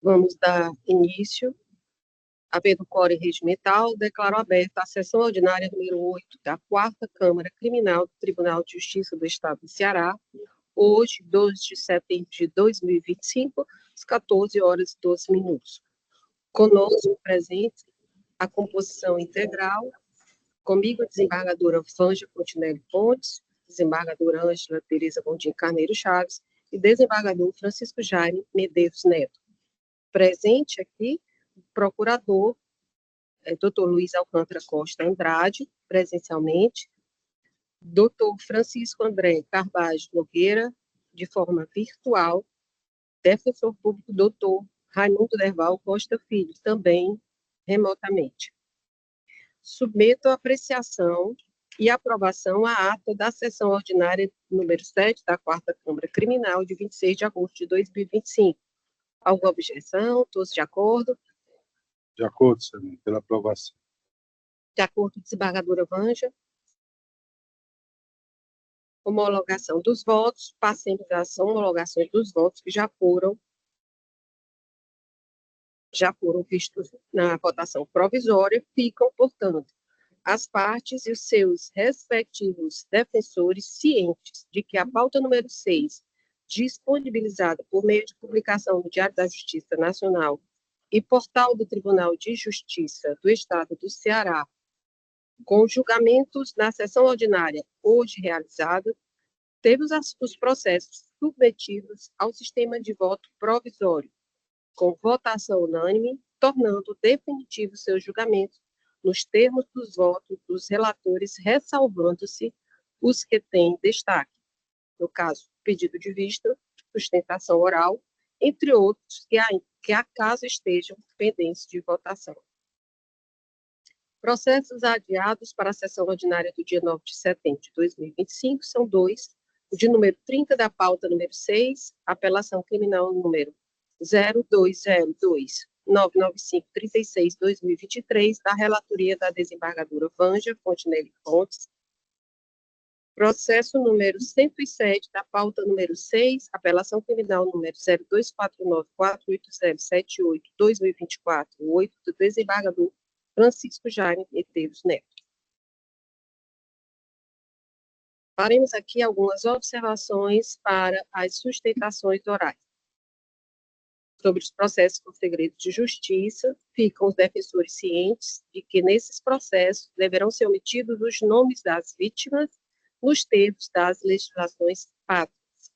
Vamos dar início. Havendo quórum regimental, declaro aberta a sessão ordinária número 8 da 4ª Câmara Criminal do Tribunal de Justiça do Estado do Ceará, hoje, 12 de setembro de 2025, às 14 horas e 12 minutos. Conosco, presente, a composição integral, comigo, a desembargadora Vângela Fontinelli Pontes, desembargadora Ângela Tereza Gondim Carneiro Chaves e desembargador Francisco Jaime Medeiros Neto. Presente aqui, o procurador, Dr. Luiz Alcântara Costa Andrade, presencialmente, Dr. Francisco André Carvalho Nogueira, de forma virtual, defensor público Dr. Raimundo Derval Costa Filho, também remotamente. Submeto a apreciação e aprovação a ata da sessão ordinária número 7 da 4ª Câmara Criminal, de 26 de agosto de 2025. Alguma objeção? Todos de acordo? De acordo, senhor, pela aprovação. De acordo, desembargadora Vângela. Homologação dos votos, passemos às homologações dos votos que já foram vistos na votação provisória, ficam, portanto, as partes e os seus respectivos defensores cientes de que a pauta número 6, disponibilizada por meio de publicação no Diário da Justiça Nacional e portal do Tribunal de Justiça do Estado do Ceará, com julgamentos na sessão ordinária hoje realizada, teve os processos submetidos ao sistema de voto provisório, com votação unânime, tornando definitivo seu julgamento nos termos dos votos dos relatores, ressalvando-se os que têm destaque. No caso, pedido de vista, sustentação oral, entre outros que acaso estejam pendentes de votação. Processos adiados para a sessão ordinária do dia 9 de setembro de 2025 são dois: o de número 30 da pauta número 6, apelação criminal número 0202-99536-2023, da relatoria da desembargadora Vângela Fontinelli Pontes. Processo número 107 da pauta número 6, apelação criminal número 0249-48078-2024-8, do desembargador Francisco Jaime Medeiros Neto. Faremos aqui algumas observações para as sustentações orais. Sobre os processos com segredo de justiça, ficam os defensores cientes de que nesses processos deverão ser omitidos os nomes das vítimas nos termos das legislações pátrias.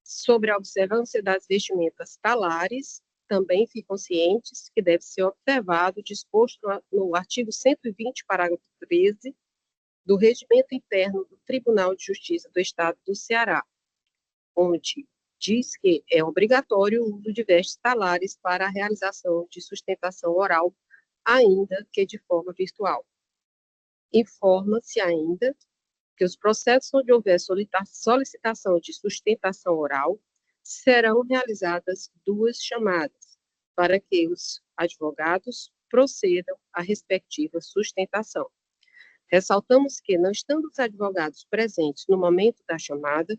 Sobre a observância das vestimentas talares, também ficam cientes que deve ser observado o disposto no artigo 120, parágrafo 13, do Regimento Interno do Tribunal de Justiça do Estado do Ceará, onde diz que é obrigatório o uso de vestes talares para a realização de sustentação oral, ainda que de forma virtual. Informa-se ainda que os processos onde houver solicitação de sustentação oral serão realizadas duas chamadas, para que os advogados procedam à respectiva sustentação. Ressaltamos que, não estando os advogados presentes no momento da chamada,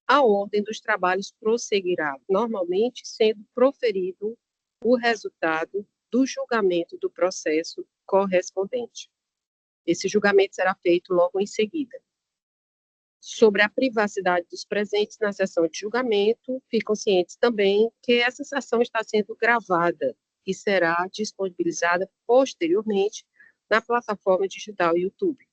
a ordem dos trabalhos prosseguirá normalmente, sendo proferido o resultado do julgamento do processo correspondente. Esse julgamento será feito logo em seguida. Sobre a privacidade dos presentes na sessão de julgamento, ficam cientes também que essa sessão está sendo gravada e será disponibilizada posteriormente na plataforma digital YouTube.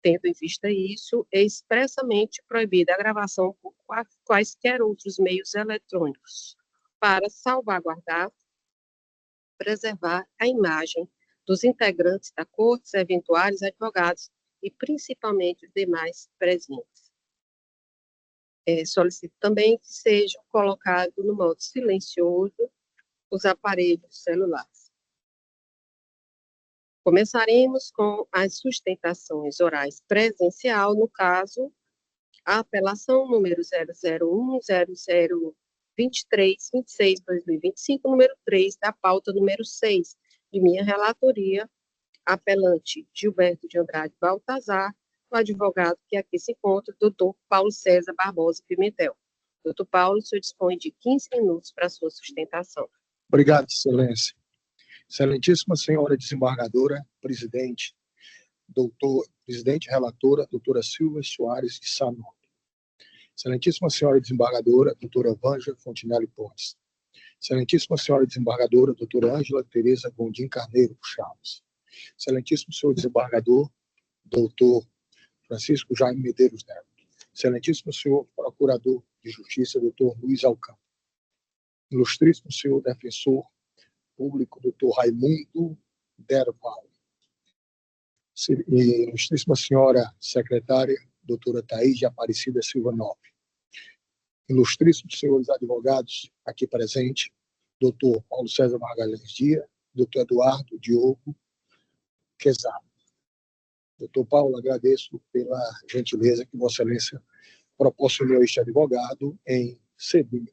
Tendo em vista isso, é expressamente proibida a gravação por quaisquer outros meios eletrônicos, para salvaguardar, preservar a imagem dos integrantes da corte, eventuais advogados e principalmente os demais presentes. Solicito também que sejam colocados no modo silencioso os aparelhos celulares. Começaremos com as sustentações orais presencial, no caso, a apelação número 001-0023-26-2025, número 3, da pauta número 6, de minha relatoria, apelante Gilberto de Andrade Baltazar, o advogado que aqui se encontra, doutor Paulo César Barbosa Pimentel. Doutor Paulo, o senhor dispõe de 15 minutos para a sua sustentação. Obrigado, Excelência. Excelentíssima senhora desembargadora, presidente relatora, doutora Silvia Soares de Sá Nobre. Excelentíssima senhora desembargadora, doutora Vângela Fontinelli Pontes. Excelentíssima senhora desembargadora, doutora Ângela Tereza Gondim Carneiro Chaves. Excelentíssimo senhor desembargador, doutor Francisco Jaime Medeiros Neto. Excelentíssimo senhor procurador de justiça, doutor Luiz Alcântara. Ilustríssimo senhor defensor público, doutor Raimundo Derval. Ilustríssima senhora secretária, doutora Thaís de Aparecida Silva Nobre. Ilustríssimos senhores advogados aqui presentes, doutor Paulo César Magalhães Dias, doutor Eduardo Diogo Quezado. Doutor Paulo, agradeço pela gentileza que Vossa Excelência proporcionou a este advogado em ceder,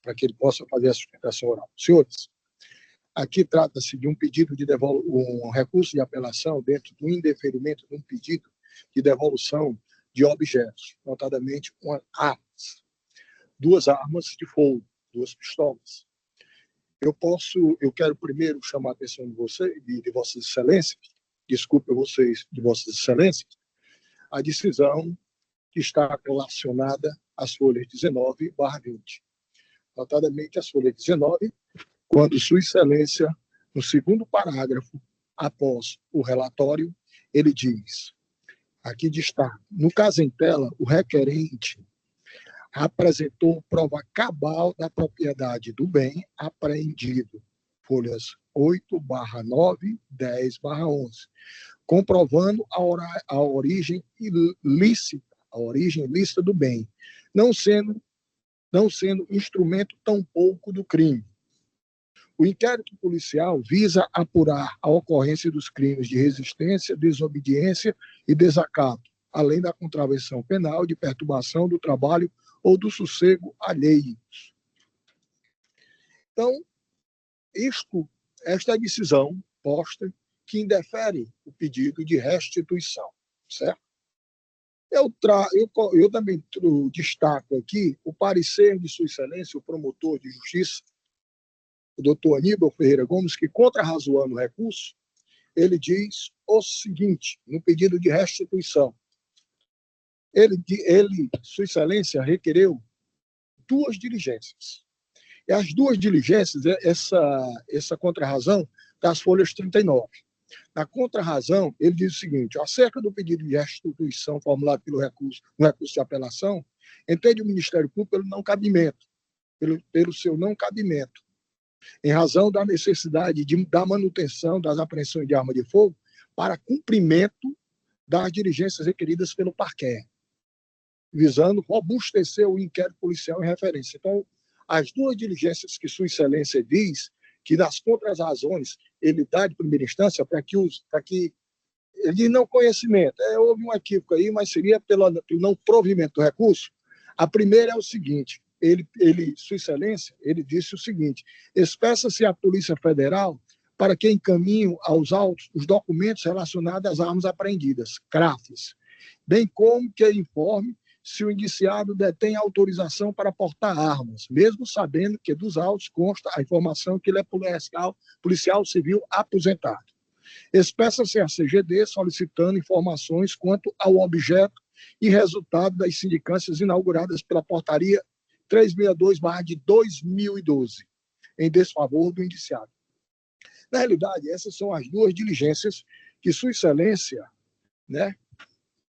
para que ele possa fazer a sustentação oral. Senhores, aqui trata-se de um pedido de um recurso de apelação dentro do indeferimento de um pedido de devolução de objetos, notadamente duas armas de fogo, duas pistolas. Eu quero primeiro chamar a atenção de vocês, de Vossas Excelências, desculpe vocês, de Vossas Excelências, a decisão que está relacionada às folhas 19/20. Notadamente, as folhas 19, quando Sua Excelência, no segundo parágrafo, após o relatório, ele diz, aqui está, no caso em tela, o requerente apresentou prova cabal da propriedade do bem apreendido, folhas 8/9, 10/11, comprovando a origem lícita do bem, não sendo instrumento tampouco do crime. O inquérito policial visa apurar a ocorrência dos crimes de resistência, desobediência e desacato, além da contravenção penal de perturbação do trabalho ou do sossego alheios. Então, esta é a decisão posta que indefere o pedido de restituição, certo? Eu também destaco aqui o parecer de Sua Excelência, o promotor de justiça, o doutor Aníbal Ferreira Gomes, que, contrarrazoando o recurso, ele diz o seguinte, no pedido de restituição. Sua Excelência, requereu duas diligências. E as duas diligências, essa contrarrazão, das folhas 39. Na contrarrazão, ele diz o seguinte, acerca do pedido de restituição formulado no recurso de apelação, entende o Ministério Público pelo não cabimento, pelo seu não cabimento, em razão da necessidade da manutenção das apreensões de arma de fogo para cumprimento das diligências requeridas pelo parquet, visando robustecer o inquérito policial em referência. Então, as duas diligências que Sua Excelência diz que das contrarrazões ele dá de primeira instância para que ele diz não conhecimento, houve um equívoco aí, mas seria pelo não provimento do recurso. A primeira é o seguinte, Sua Excelência, ele disse o seguinte, espeça-se à Polícia Federal para que encaminhe aos autos os documentos relacionados às armas apreendidas, CRAFs, bem como que informe se o indiciado detém autorização para portar armas, mesmo sabendo que dos autos consta a informação que ele é policial civil aposentado. Espeça-se a CGD solicitando informações quanto ao objeto e resultado das sindicâncias inauguradas pela portaria 362/2012, em desfavor do indiciado. Na realidade, essas são as duas diligências que Sua Excelência,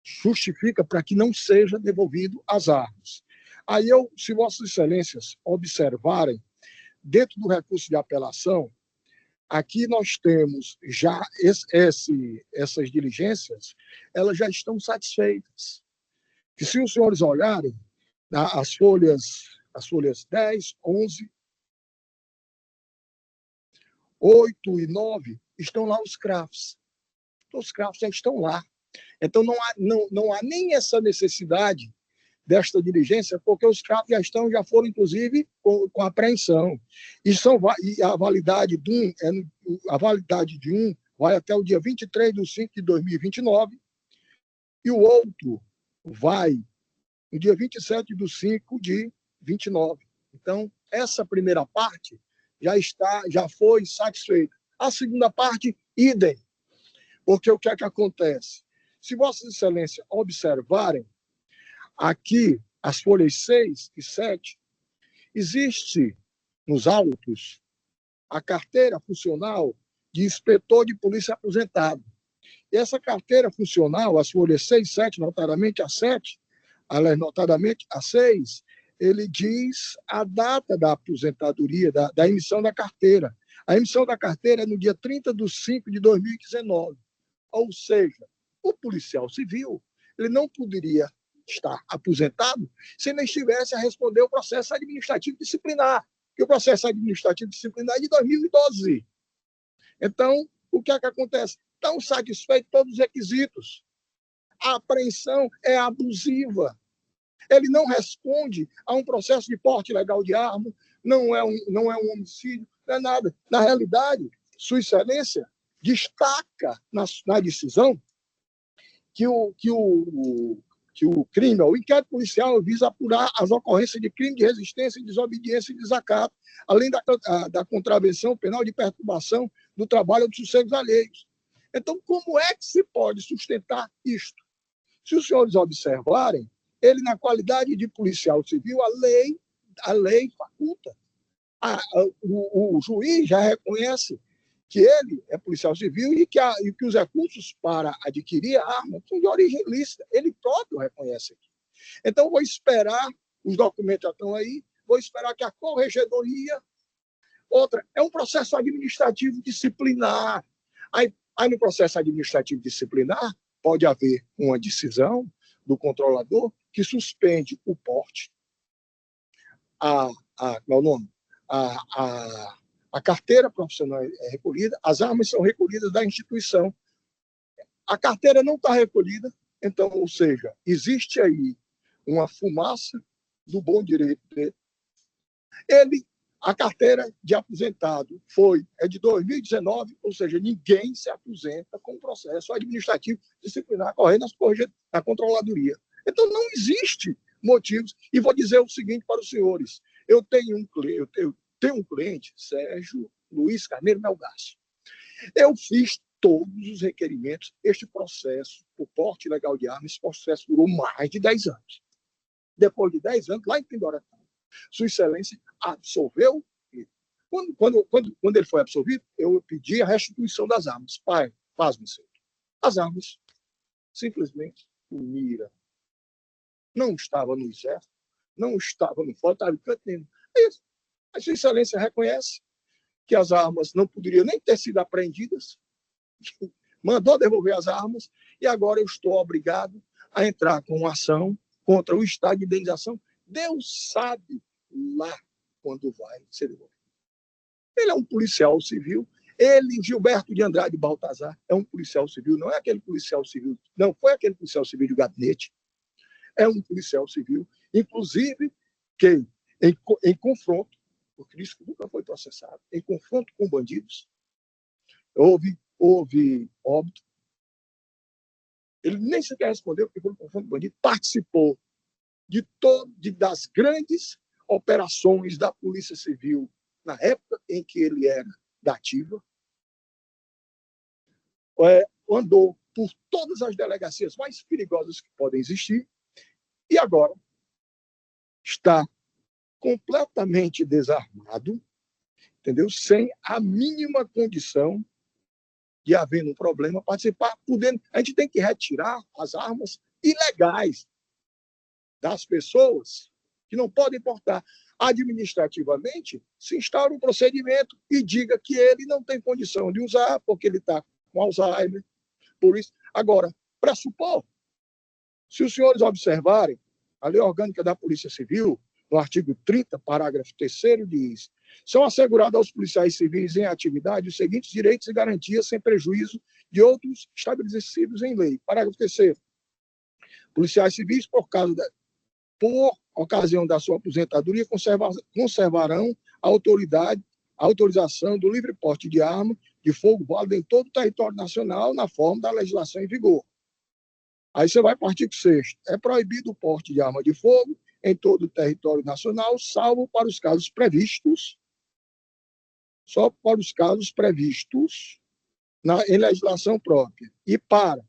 justifica para que não seja devolvido as armas. Aí se Vossas Excelências observarem, dentro do recurso de apelação, aqui nós temos já essas diligências, elas já estão satisfeitas. E se os senhores olharem, as folhas 10, 11, 8 e 9, estão lá os CRAFs. Os CRAFs já estão lá. Então, não há nem essa necessidade desta diligência, porque os CRAFs já foram, inclusive, com apreensão. E a validade de um vai até o dia 23/5/2029, e o outro vai no dia 27/5/29. Então, essa primeira parte já foi satisfeita. A segunda parte, idem. Porque o que é que acontece? Se Vossas Excelências observarem, aqui, as folhas 6 e 7, existe nos autos a carteira funcional de inspetor de polícia aposentado. E essa carteira funcional, as folhas 6 e 7, notadamente a 7, notadamente a 6, ele diz a data da aposentadoria, da emissão da carteira. A emissão da carteira é no dia 30/5/2019. Ou seja, o policial civil ele não poderia estar aposentado se não estivesse a responder o processo administrativo disciplinar, que o processo administrativo disciplinar é de 2012. Então, o que é que acontece? Estão satisfeitos todos os requisitos. A apreensão é abusiva. Ele não responde a um processo de porte ilegal de arma, não é um homicídio, não é nada. Na realidade, Sua Excelência destaca na decisão que o crime, o inquérito policial visa apurar as ocorrências de crime de resistência, desobediência e desacato, além da contravenção penal de perturbação do trabalho dos sossegos alheios. Então, como é que se pode sustentar isto? Se os senhores observarem, ele, na qualidade de policial civil, a lei faculta. O juiz já reconhece que ele é policial civil e que os recursos para adquirir a arma são de origem ilícita. Ele próprio reconhece aqui. Então, vou esperar, os documentos já estão aí, vou esperar que a corregedoria... Outra, é um processo administrativo disciplinar. Aí no processo administrativo disciplinar, pode haver uma decisão do controlador que suspende o porte, como é o nome? A carteira profissional é recolhida, as armas são recolhidas da instituição. A carteira não está recolhida, então, ou seja, existe aí uma fumaça do bom direito dele. A carteira de aposentado é de 2019, ou seja, ninguém se aposenta com processo administrativo disciplinar correndo na controladoria. Então, não existe motivos. E vou dizer o seguinte para os senhores. Eu tenho um cliente, Sérgio Luiz Carneiro Melgaço. Eu fiz todos os requerimentos. Este processo, o porte ilegal de armas, esse processo durou mais de 10 anos. Depois de 10 anos, lá em Pindoretama, Sua Excelência absolveu ele. Quando ele foi absolvido, eu pedi a restituição das armas. Pai, faz-me isso. As armas simplesmente sumiram. Não estava no exército, não estava no fórum, estava em canto nenhum. A Sua Excelência reconhece que as armas não poderiam nem ter sido apreendidas, mandou devolver as armas, e agora eu estou obrigado a entrar com uma ação contra o Estado de indenização. Deus sabe lá quando vai ser devolvido. Ele é um policial civil. Ele, Gilberto de Andrade Baltazar, é um policial civil, não é aquele policial civil, não foi aquele policial civil de gabinete, é um policial civil, inclusive que em confronto, porque isso nunca foi processado, em confronto com bandidos, houve óbito. Ele nem sequer respondeu porque foi um confronto com bandido, participou das grandes operações da Polícia Civil na época em que ele era da ativa, andou por todas as delegacias mais perigosas que podem existir, e agora está completamente desarmado, entendeu? Sem a mínima condição de haver um problema, participar, podendo. A gente tem que retirar as armas ilegais das pessoas que não podem portar. Administrativamente, se instaura um procedimento e diga que ele não tem condição de usar porque ele está com Alzheimer. Por isso, agora, pressupor, se os senhores observarem, a Lei Orgânica da Polícia Civil, no artigo 30, parágrafo 3º, diz: são assegurados aos policiais civis em atividade os seguintes direitos e garantias sem prejuízo de outros estabelecidos em lei. Parágrafo 3º. Policiais civis, por ocasião da sua aposentadoria, conservarão a autorização do livre porte de arma de fogo válida em todo o território nacional na forma da legislação em vigor. Aí você vai para o artigo 6º. É proibido o porte de arma de fogo em todo o território nacional, salvo para os casos previstos, só para os casos previstos em legislação própria. E para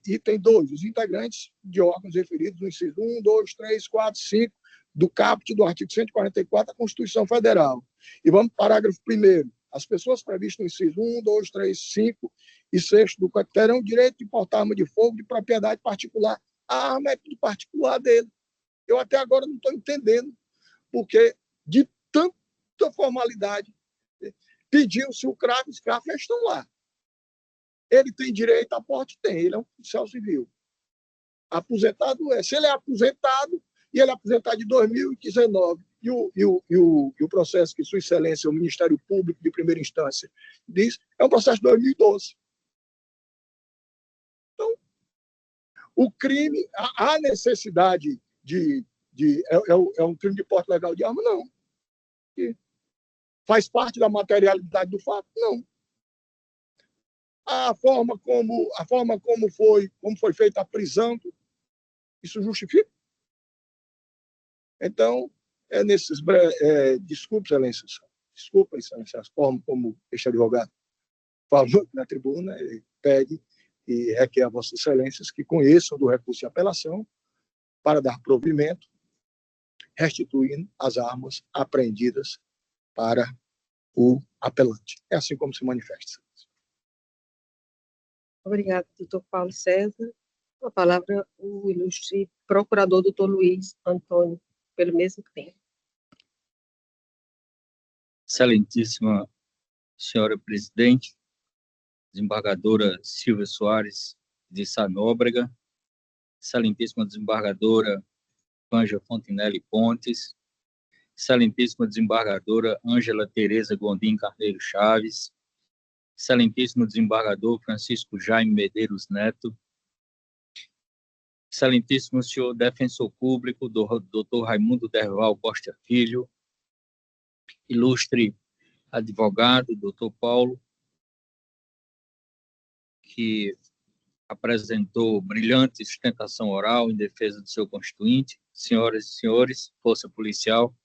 item 2, os integrantes de órgãos referidos no inciso 1, 2, 3, 4, 5 do caput do artigo 144 da Constituição Federal. E vamos para o parágrafo 1º. As pessoas previstas no inciso 1, 2, 3, 5 e 6 do Código terão direito de portar arma de fogo de propriedade particular. A arma é de particular dele. Eu até agora não estou entendendo, porque de tanta formalidade pediu-se o CRAF, os CRAF estão lá. Ele tem direito a porte? Tem, ele é um policial civil. Aposentado é. Se ele é aposentado, e ele é aposentado de 2019, e o processo que Sua Excelência, o Ministério Público de primeira instância, diz, é um processo de 2012. Então, o crime, há necessidade é um crime de porte legal de arma? Não. E faz parte da materialidade do fato? Não. A forma como foi feita a prisão, isso justifica? Então, desculpe, Excelência, a forma como este advogado falou na tribuna, ele pede e requer a Vossas Excelências que conheçam do recurso de apelação para dar provimento, restituindo as armas apreendidas para o apelante. É assim como se manifesta. Obrigada, doutor Paulo César. A palavra, o ilustre procurador, doutor Luiz Antônio, pelo mesmo tempo. Excelentíssima senhora presidente, desembargadora Silvia Soares de Sanóbrega, excelentíssima desembargadora Ângela Fontinelli Pontes, excelentíssima desembargadora Ângela Tereza Gondim Carneiro Chaves, excelentíssimo desembargador Francisco Jaime Medeiros Neto, excelentíssimo senhor defensor público, doutor Raimundo Derval Costa Filho, ilustre advogado, doutor Paulo, que apresentou brilhante sustentação oral em defesa do seu constituinte, senhoras e senhores, Força Policial,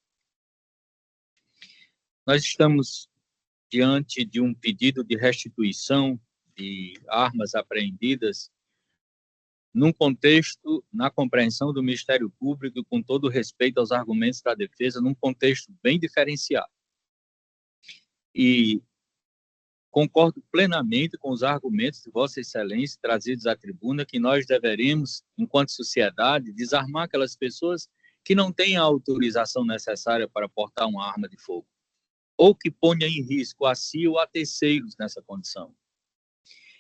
nós estamos diante de um pedido de restituição de armas apreendidas num contexto, na compreensão do Ministério Público, e com todo respeito aos argumentos da defesa, num contexto bem diferenciado. E concordo plenamente com os argumentos de Vossa Excelência trazidos à tribuna, que nós deveríamos, enquanto sociedade, desarmar aquelas pessoas que não têm a autorização necessária para portar uma arma de fogo, ou que ponha em risco a si ou a terceiros nessa condição.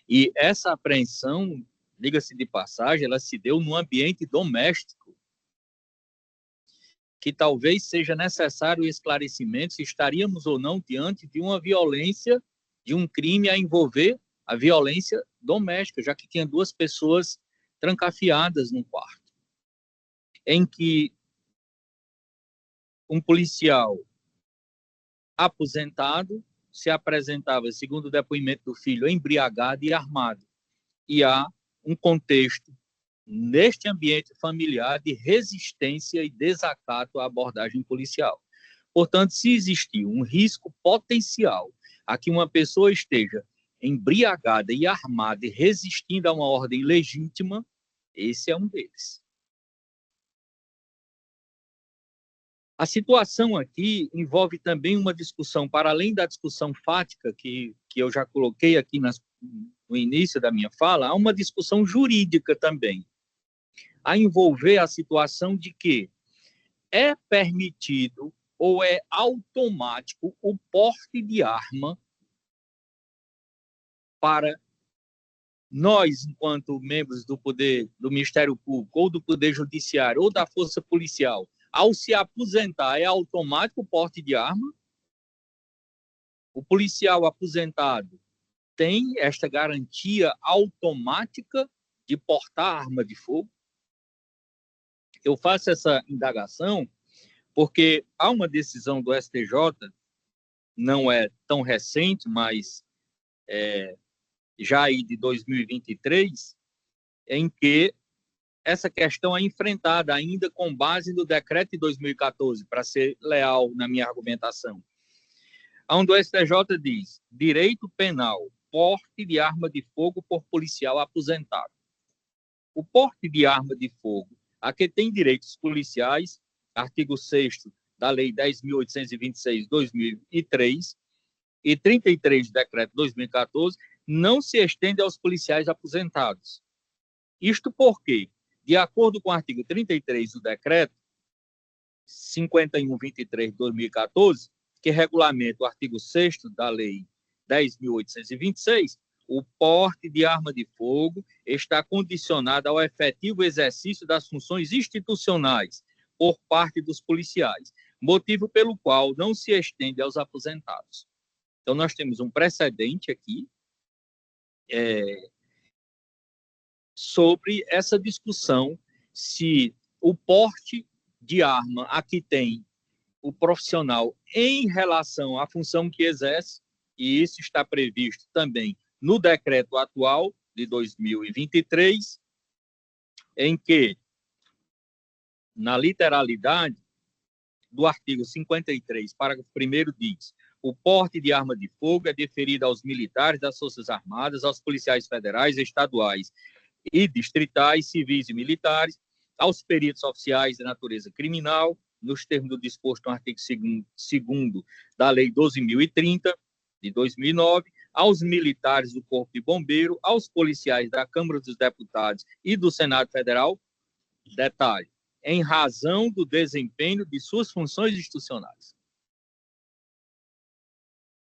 E essa apreensão, diga-se de passagem, ela se deu num ambiente doméstico, que talvez seja necessário o esclarecimento se estaríamos ou não diante de uma violência, de um crime a envolver a violência doméstica, já que tinha duas pessoas trancafiadas num quarto, em que um policial aposentado se apresentava, segundo o depoimento do filho, embriagado e armado. E há um contexto, neste ambiente familiar, de resistência e desacato à abordagem policial. Portanto, se existir um risco potencial a que uma pessoa esteja embriagada e armada e resistindo a uma ordem legítima, esse é um deles. A situação aqui envolve também uma discussão, para além da discussão fática, que eu já coloquei aqui no início da minha fala, há uma discussão jurídica também, a envolver a situação de que é permitido ou é automático o porte de arma para nós, enquanto membros do poder, do Ministério Público, ou do Poder Judiciário, ou da Força Policial, ao se aposentar, é automático o porte de arma? O policial aposentado tem esta garantia automática de portar arma de fogo? Eu faço essa indagação porque há uma decisão do STJ, não é tão recente, mas já aí de 2023, em que essa questão é enfrentada ainda com base no decreto de 2014, para ser leal na minha argumentação. Onde o STJ diz: direito penal, porte de arma de fogo por policial aposentado. O porte de arma de fogo, a que tem direitos policiais, artigo 6º da Lei 10.826/2003 e 33 do Decreto 2014, não se estende aos policiais aposentados. Isto porque, de acordo com o artigo 33 do Decreto 5123/2014, que regulamenta o artigo 6º da Lei 10.826, o porte de arma de fogo está condicionado ao efetivo exercício das funções institucionais por parte dos policiais, motivo pelo qual não se estende aos aposentados. Então, nós temos um precedente aqui sobre essa discussão se o porte de arma a que tem o profissional em relação à função que exerce, e isso está previsto também no decreto atual de 2023, em que, na literalidade do artigo 53, parágrafo 1º, diz: o porte de arma de fogo é deferido aos militares das Forças Armadas, aos policiais federais, estaduais e distritais, civis e militares, aos peritos oficiais de natureza criminal, nos termos do disposto no artigo 2º da Lei 12.030, de 2009, aos militares do Corpo de Bombeiro, aos policiais da Câmara dos Deputados e do Senado Federal, detalhe, em razão do desempenho de suas funções institucionais.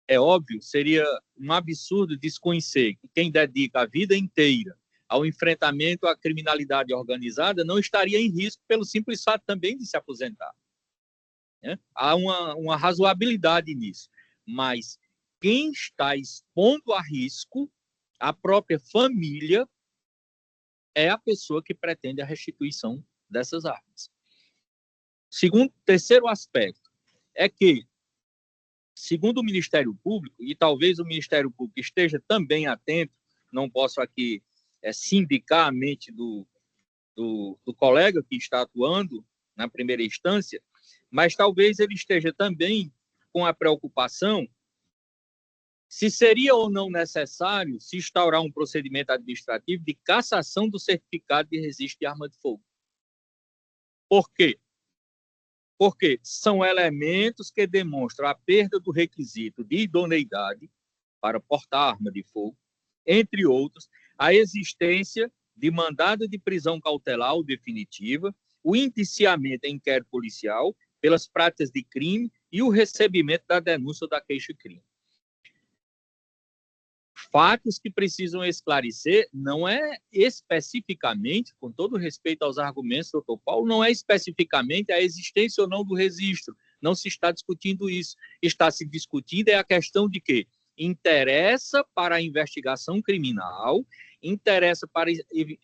É óbvio, seria um absurdo desconhecer que quem dedica a vida inteira ao enfrentamento à criminalidade organizada não estaria em risco pelo simples fato também de se aposentar. Há uma razoabilidade nisso, mas quem está expondo a risco a própria família é a pessoa que pretende a restituição dessas armas. Terceiro aspecto é que, segundo o Ministério Público, e talvez o Ministério Público esteja também atento, não posso aqui sindicar a mente do colega que está atuando na primeira instância, mas talvez ele esteja também com a preocupação se seria ou não necessário se instaurar um procedimento administrativo de cassação do certificado de registro de arma de fogo. Por quê? Porque são elementos que demonstram a perda do requisito de idoneidade para portar arma de fogo, entre outros, a existência de mandado de prisão cautelar ou definitiva, o indiciamento em inquérito policial pelas práticas de crime e o recebimento da denúncia da queixa-crime. Fatos que precisam esclarecer não é especificamente, com todo respeito aos argumentos do Dr. Paulo, não é especificamente a existência ou não do registro. Não se está discutindo isso. Está se discutindo a questão de que interessa para a investigação criminal, interessa para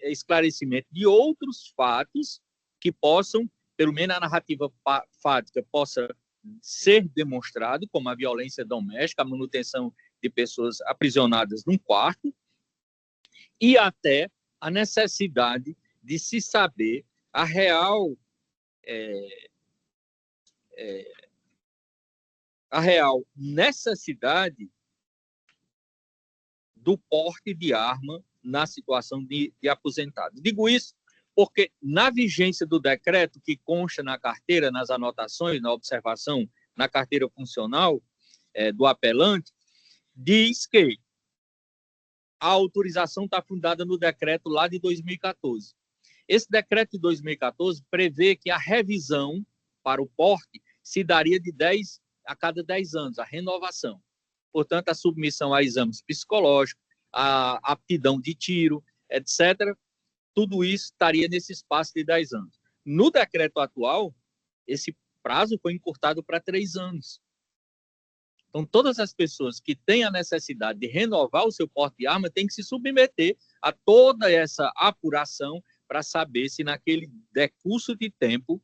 esclarecimento de outros fatos que possam, pelo menos a narrativa fática, possa ser demonstrado, como a violência doméstica, a manutenção de pessoas aprisionadas num quarto, e até a necessidade de se saber a real necessidade do porte de arma na situação de aposentado. Digo isso porque, na vigência do decreto que consta na carteira, nas anotações, na observação, na carteira funcional do apelante, diz que a autorização está fundada no decreto lá de 2014. Esse decreto de 2014 prevê que a revisão para o porte se daria a cada 10 anos, a renovação. Portanto, a submissão a exames psicológicos, a aptidão de tiro, etc., tudo isso estaria nesse espaço de 10 anos. No decreto atual, esse prazo foi encurtado para 3 anos. Então, todas as pessoas que têm a necessidade de renovar o seu porte de arma têm que se submeter a toda essa apuração para saber se naquele decurso de tempo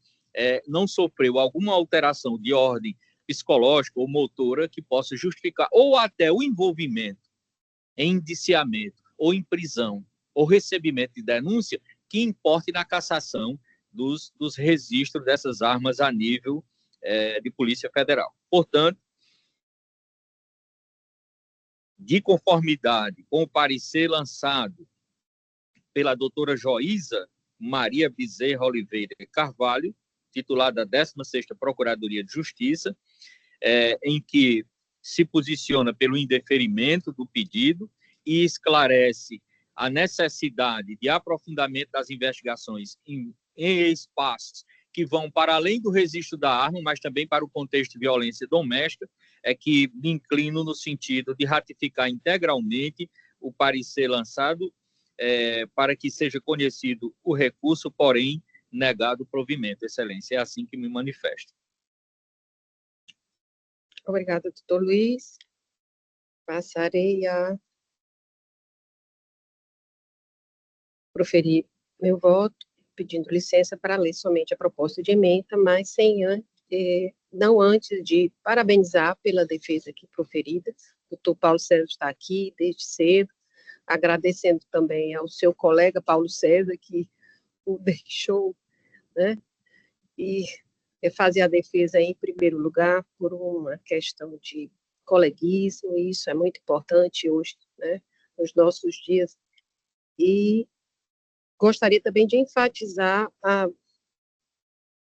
não sofreu alguma alteração de ordem psicológica ou motora que possa justificar, ou até o envolvimento em indiciamento ou em prisão ou recebimento de denúncia que importe na cassação dos registros dessas armas a nível de Polícia Federal. Portanto, de conformidade com o parecer lançado pela doutora Joísa Maria Bezerra Oliveira Carvalho, titular da 16ª Procuradoria de Justiça, em que se posiciona pelo indeferimento do pedido e esclarece a necessidade de aprofundamento das investigações em espaços que vão para além do registro da arma, mas também para o contexto de violência doméstica, é que me inclino no sentido de ratificar integralmente o parecer lançado para que seja conhecido o recurso, porém negado o provimento. Excelência, é assim que me manifesto. Obrigada, doutor Luiz. Passarei a proferir meu voto, pedindo licença para ler somente a proposta de ementa, mas não antes de parabenizar pela defesa aqui proferida. O doutor Paulo César está aqui desde cedo, agradecendo também ao seu colega Paulo César, que o deixou, né, e fazer a defesa em primeiro lugar por uma questão de coleguismo, e isso é muito importante hoje, né, nos nossos dias. E gostaria também de enfatizar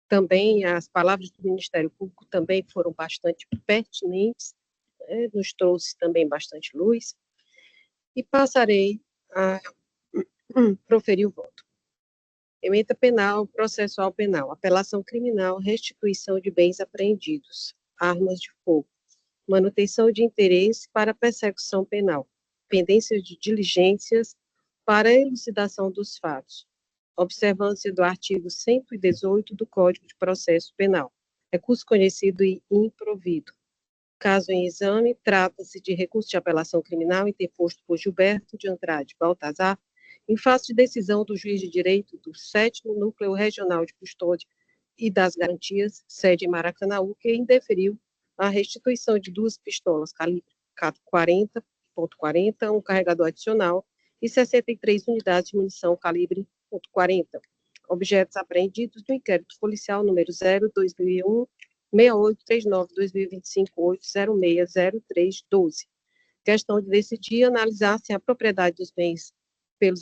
também as palavras do Ministério Público também foram bastante pertinentes, né, nos trouxe também bastante luz, e passarei a proferir o voto. Ementa penal, processual penal, apelação criminal, restituição de bens apreendidos, armas de fogo, manutenção de interesse para persecução penal, pendência de diligências para elucidação dos fatos, observância do artigo 118 do Código de Processo Penal, recurso conhecido e improvido. Caso em exame, trata-se de recurso de apelação criminal interposto por Gilberto de Andrade Baltazar, em face de decisão do juiz de direito do 7º Núcleo Regional de Custódia e das Garantias, sede em Maracanaú, que indeferiu a restituição de 2 pistolas calibre 40.40, um carregador adicional e 63 unidades de munição calibre .40, objetos apreendidos no inquérito policial número 0-2001, 6839-2025-8060312. Questão de decidir e analisar se a propriedade dos bens pelo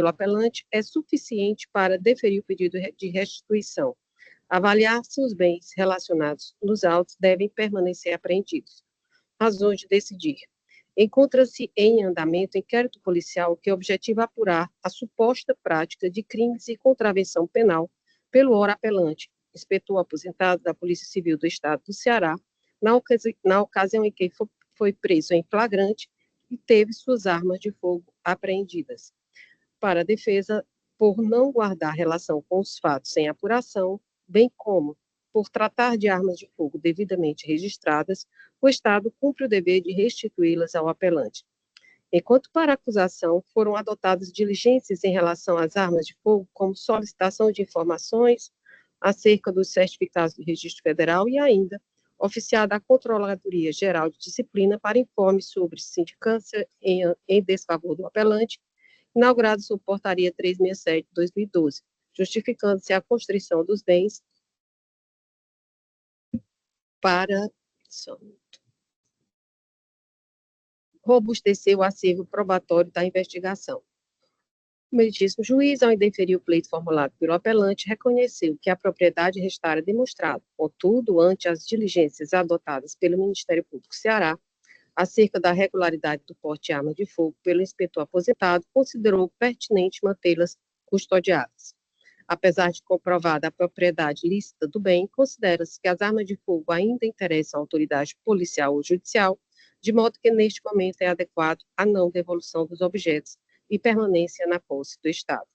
apelante é suficiente para deferir o pedido de restituição. Avaliar se os bens relacionados nos autos devem permanecer apreendidos. Razões de decidir. Encontra-se em andamento inquérito policial que objetiva apurar a suposta prática de crimes e contravenção penal pelo ora apelante, inspetor aposentado da Polícia Civil do Estado do Ceará, na ocasião em que foi preso em flagrante e teve suas armas de fogo apreendidas. Para a defesa, por não guardar relação com os fatos sem apuração, bem como por tratar de armas de fogo devidamente registradas, o Estado cumpre o dever de restituí-las ao apelante. Enquanto para a acusação foram adotadas diligências em relação às armas de fogo, como solicitação de informações acerca dos certificados do Registro Federal e ainda oficiada a Controladoria Geral de Disciplina para informe sobre sindicância em desfavor do apelante, inaugurado sob portaria 367 de 2012, justificando-se a constrição dos bens para robustecer o acervo probatório da investigação. O meritíssimo juiz, ao indeferir o pleito formulado pelo apelante, reconheceu que a propriedade restara demonstrada. Contudo, ante as diligências adotadas pelo Ministério Público do Ceará, acerca da regularidade do porte de arma de fogo pelo inspetor aposentado, considerou pertinente mantê-las custodiadas. Apesar de comprovada a propriedade lícita do bem, considera-se que as armas de fogo ainda interessam à autoridade policial ou judicial, de modo que neste momento é adequado a não devolução dos objetos e permanência na posse do Estado.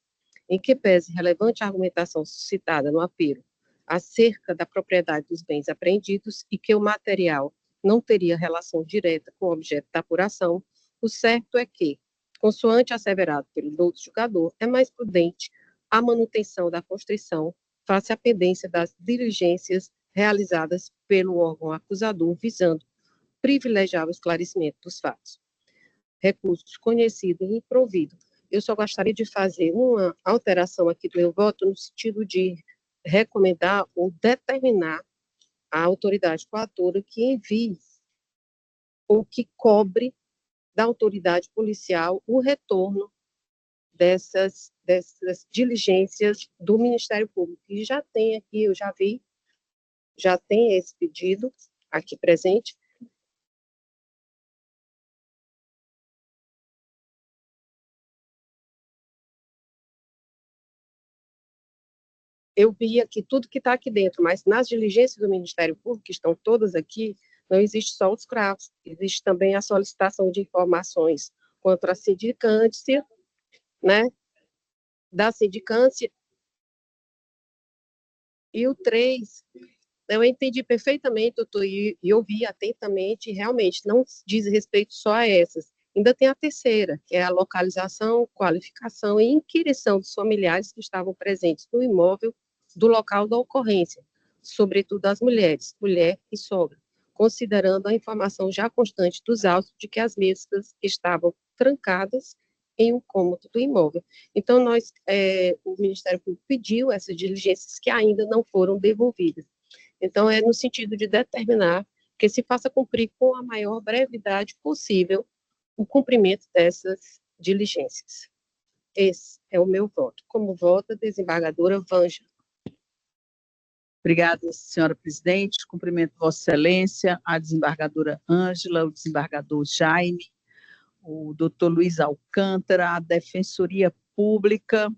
Em que pese relevante a argumentação suscitada no apelo acerca da propriedade dos bens apreendidos e que o material não teria relação direta com o objeto da apuração, o certo é que, consoante asseverado pelo douto julgador, é mais prudente a manutenção da constrição face à pendência das diligências realizadas pelo órgão acusador, visando privilegiar o esclarecimento dos fatos. Recurso conhecido e improvido. eu só gostaria de fazer uma alteração aqui do meu voto no sentido de recomendar ou determinar a autoridade coatora que envie ou que cobre da autoridade policial o retorno dessas diligências do Ministério Público. E já tem aqui, eu já vi, já tem esse pedido aqui presente. Eu vi aqui tudo que está aqui dentro, mas nas diligências do Ministério Público, que estão todas aqui, não existe só os CRAFs, existe também a solicitação de informações contra a sindicância, né, da sindicância, e o 3, eu entendi perfeitamente, doutor, e ouvi atentamente, e realmente não diz respeito só a essas. Ainda tem a terceira, que é a localização, qualificação e inquirição dos familiares que estavam presentes no imóvel do local da ocorrência, sobretudo as mulheres, mulher e sogra, considerando a informação já constante dos autos de que as mesas estavam trancadas em um cômodo do imóvel. Então, o Ministério Público pediu essas diligências que ainda não foram devolvidas. Então, é no sentido de determinar que se faça cumprir com a maior brevidade possível o cumprimento dessas diligências. Esse é o meu voto. Como vota a desembargadora Vângela. Obrigada, senhora presidente. Cumprimento Vossa Excelência, a desembargadora Ângela, o desembargador Jaime, o doutor Luiz Alcântara, a Defensoria Pública,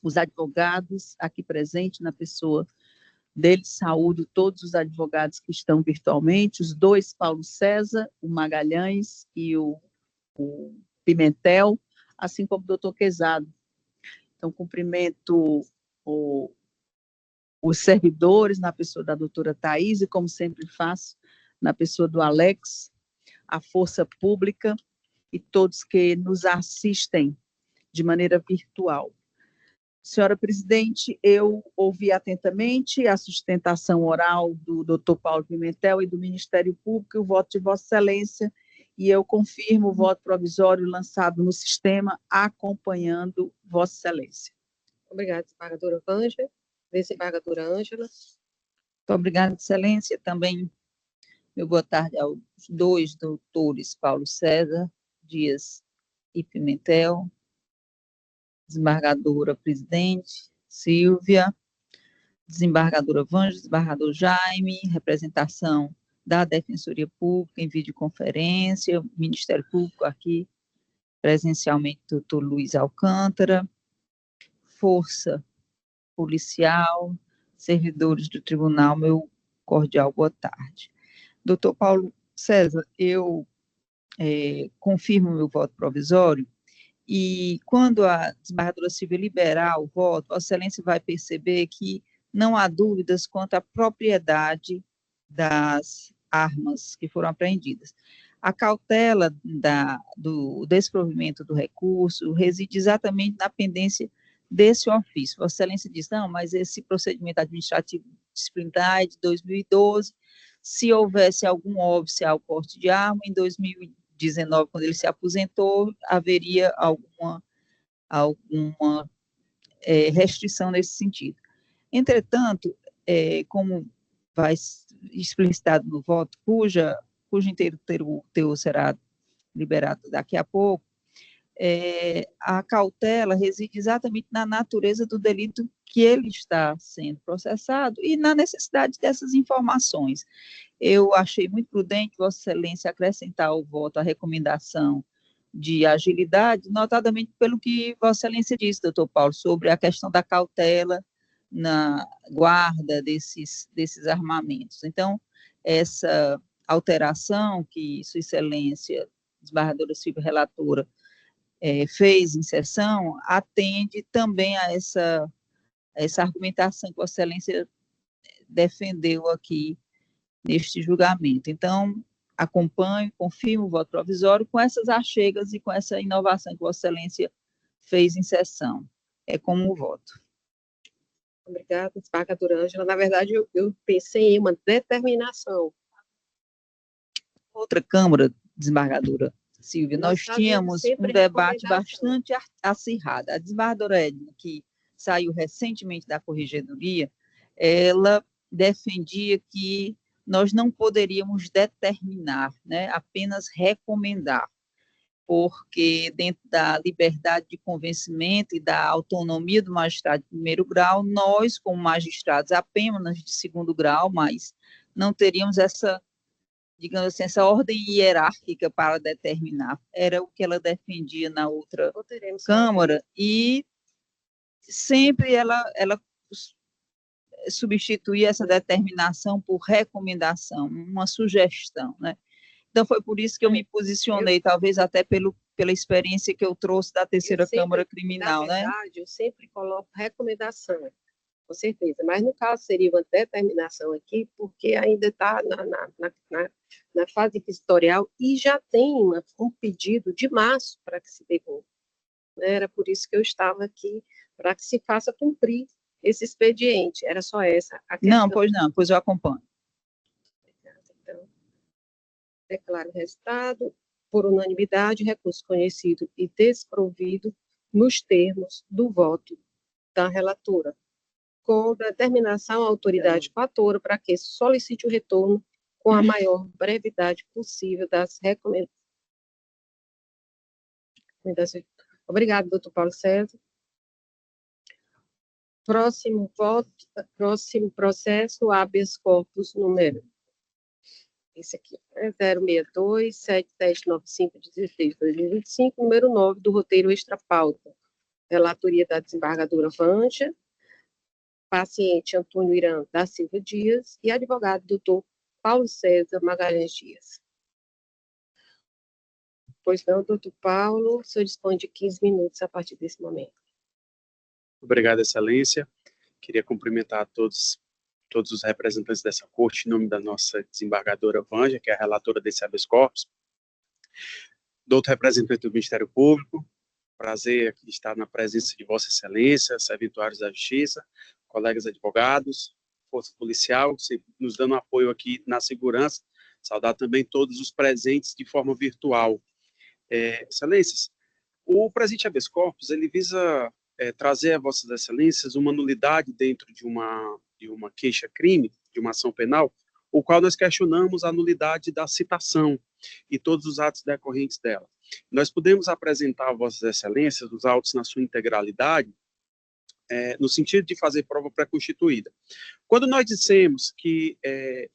os advogados aqui presentes na pessoa deles, saúdo todos os advogados que estão virtualmente, os dois Paulo César, o Magalhães e o Pimentel, assim como o doutor Quezado. Então, cumprimento os servidores, na pessoa da doutora Thaís, e como sempre faço, na pessoa do Alex, a Força Pública e todos que nos assistem de maneira virtual. Senhora presidente, eu ouvi atentamente a sustentação oral do doutor Paulo Pimentel e do Ministério Público e o voto de Vossa Excelência, e eu confirmo o voto provisório lançado no sistema, acompanhando Vossa Excelência. Obrigada, desembargadora Vângela. Desembargadora Ângela. Muito obrigada, Excelência. Também, meu boa tarde aos dois doutores, Paulo César Dias e Pimentel, desembargadora presidente, Silvia, desembargadora Vângela, desembargador Jaime, representação da Defensoria Pública em videoconferência, Ministério Público aqui, presencialmente, doutor Luiz Alcântara, Força Policial, servidores do tribunal, meu cordial boa tarde. Doutor Paulo César, eu confirmo meu voto provisório, e quando a desembargadora Silvia liberar o voto, Vossa Excelência vai perceber que não há dúvidas quanto à propriedade das armas que foram apreendidas. A cautela do desprovimento do recurso reside exatamente na pendência desse ofício. Vossa Excelência diz, não, mas esse procedimento administrativo disciplinar é de 2012, se houvesse algum óbice ao porte de arma, em 2019, quando ele se aposentou, haveria alguma restrição nesse sentido. Entretanto, como vai explicitado no voto, cujo inteiro teor será liberado daqui a pouco, a cautela reside exatamente na natureza do delito que ele está sendo processado e na necessidade dessas informações. Eu achei muito prudente, Vossa Excelência, acrescentar ao voto a recomendação de agilidade, notadamente pelo que Vossa Excelência disse, doutor Paulo, sobre a questão da cautela na guarda desses armamentos. Então, essa alteração que Sua Excelência, desembargadora Silvia, relatora, fez em sessão, atende também a essa argumentação que Vossa Excelência defendeu aqui neste julgamento. Então, acompanho, confirmo o voto provisório com essas achegas e com essa inovação que Vossa Excelência fez em sessão. É como o voto. Obrigada, desembargadora Ângela. Na verdade, eu pensei em uma determinação. Outra Câmara, desembargadora Silvia, Nós nós fazemos tínhamos sempre um debate recomendação. bastante acirrado. A desembargadora Edna, que saiu recentemente da Corregedoria, ela defendia que nós não poderíamos determinar, né, apenas recomendar, porque dentro da liberdade de convencimento e da autonomia do magistrado de primeiro grau, nós, como magistrados apenas de segundo grau, mas não teríamos essa, digamos assim, essa ordem hierárquica para determinar. Era o que ela defendia na outra Poderemos Câmara, e sempre ela substituía essa determinação por recomendação, uma sugestão, né? Então, foi por isso que eu me posicionei, talvez até pela experiência que eu trouxe da terceira Câmara Criminal, na verdade, eu sempre coloco recomendação, com certeza, mas no caso seria uma determinação aqui, porque ainda está na fase inquisitorial e já tem um pedido de março para que se devolva. Era por isso que eu estava aqui, para que se faça cumprir esse expediente. Era só essa a questão. Não, pois eu acompanho. Então, declaro o resultado por unanimidade, recurso conhecido e desprovido nos termos do voto da relatora, com determinação à autoridade coatora para que solicite o retorno com a maior brevidade possível das recomendações. Obrigado, doutor Paulo César. Próximo voto, próximo processo, habeas corpus número. Esse aqui, 062-7795-16-2025, número 9 do roteiro extra-pauta. Relatoria da desembargadora Vânia, paciente Antônio Irã da Silva Dias e advogado doutor Paulo César Magalhães Dias. Pois não, doutor Paulo, o senhor dispõe de 15 minutos a partir desse momento. Obrigado, excelência. Queria cumprimentar todos os representantes dessa corte, em nome da nossa desembargadora Vânia, que é a relatora desse habeas corpus. Do outro representante do Ministério Público, prazer aqui estar na presença de Vossa Excelência, servidores da Justiça, colegas advogados, Força Policial, nos dando apoio aqui na segurança. Saudar também todos os presentes de forma virtual. Excelências, o presente habeas corpus, ele visa trazer a Vossas Excelências uma nulidade dentro de uma queixa-crime, de uma ação penal, o qual nós questionamos a nulidade da citação e todos os atos decorrentes dela. Nós podemos apresentar a Vossas Excelências os autos na sua integralidade, no sentido de fazer prova pré-constituída. Quando nós dissemos que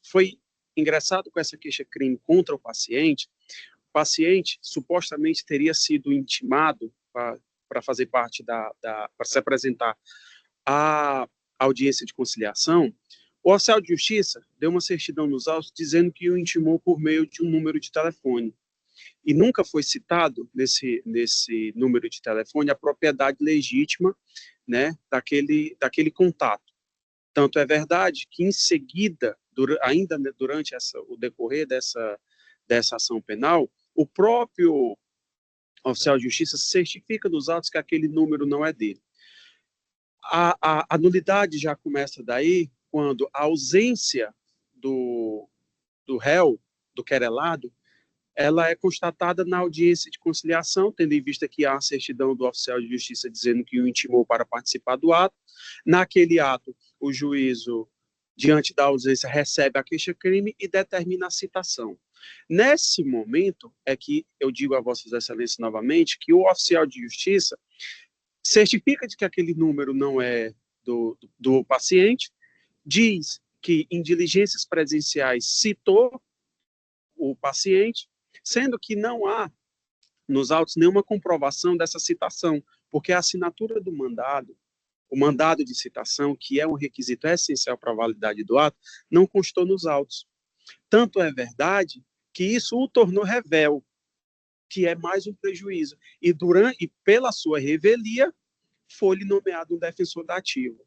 foi ingressado com essa queixa-crime contra o paciente supostamente teria sido intimado para fazer parte para se apresentar à audiência de conciliação, o oficial de justiça deu uma certidão nos autos dizendo que o intimou por meio de um número de telefone. E nunca foi citado nesse número de telefone a propriedade legítima, né, daquele contato. Tanto é verdade que, em seguida, ainda durante o decorrer dessa ação penal, o próprio oficial de justiça certifica nos autos que aquele número não é dele. A nulidade já começa daí, quando a ausência do réu, do querelado, ela é constatada na audiência de conciliação, tendo em vista que há a certidão do oficial de justiça dizendo que o intimou para participar do ato. Naquele ato, o juízo, diante da ausência, recebe a queixa-crime e determina a citação. Nesse momento, é que eu digo a Vossas Excelências novamente, que o oficial de justiça certifica de que aquele número não é do paciente, diz que em diligências presenciais citou o paciente, sendo que não há nos autos nenhuma comprovação dessa citação, porque a assinatura do mandado, o mandado de citação, que é um requisito essencial para a validade do ato, não constou nos autos. Tanto é verdade que isso o tornou revel, que é mais um prejuízo. E pela sua revelia, foi-lhe nomeado um defensor dativo.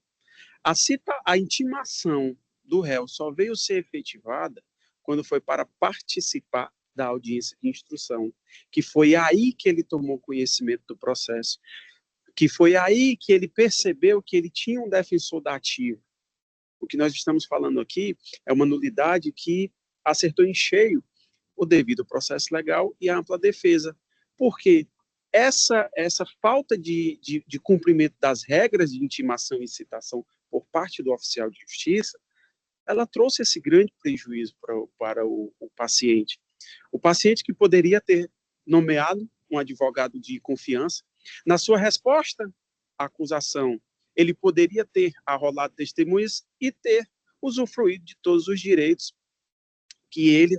A intimação do réu só veio ser efetivada quando foi para participar da audiência de instrução, que foi aí que ele tomou conhecimento do processo, que foi aí que ele percebeu que ele tinha um defensor dativo. O que nós estamos falando aqui é uma nulidade que acertou em cheio o devido processo legal e a ampla defesa. Porque essa falta de cumprimento das regras de intimação e citação por parte do oficial de justiça, ela trouxe esse grande prejuízo para o paciente. O paciente que poderia ter nomeado um advogado de confiança, na sua resposta à acusação, ele poderia ter arrolado testemunhas e ter usufruído de todos os direitos que ele,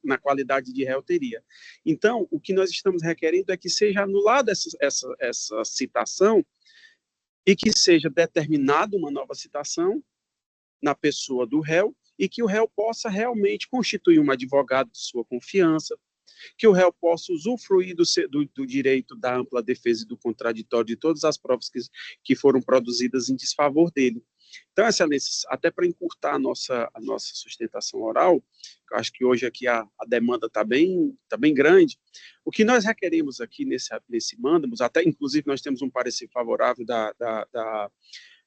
na qualidade de réu, teria. Então, o que nós estamos requerendo é que seja anulada essa citação e que seja determinada uma nova citação na pessoa do réu e que o réu possa realmente constituir um advogado de sua confiança, que o réu possa usufruir do direito da ampla defesa e do contraditório de todas as provas que foram produzidas em desfavor dele. Então, Excelência, até para encurtar a nossa sustentação oral, eu acho que hoje aqui a demanda está bem grande, o que nós requeremos aqui nesse mandamus, até inclusive nós temos um parecer favorável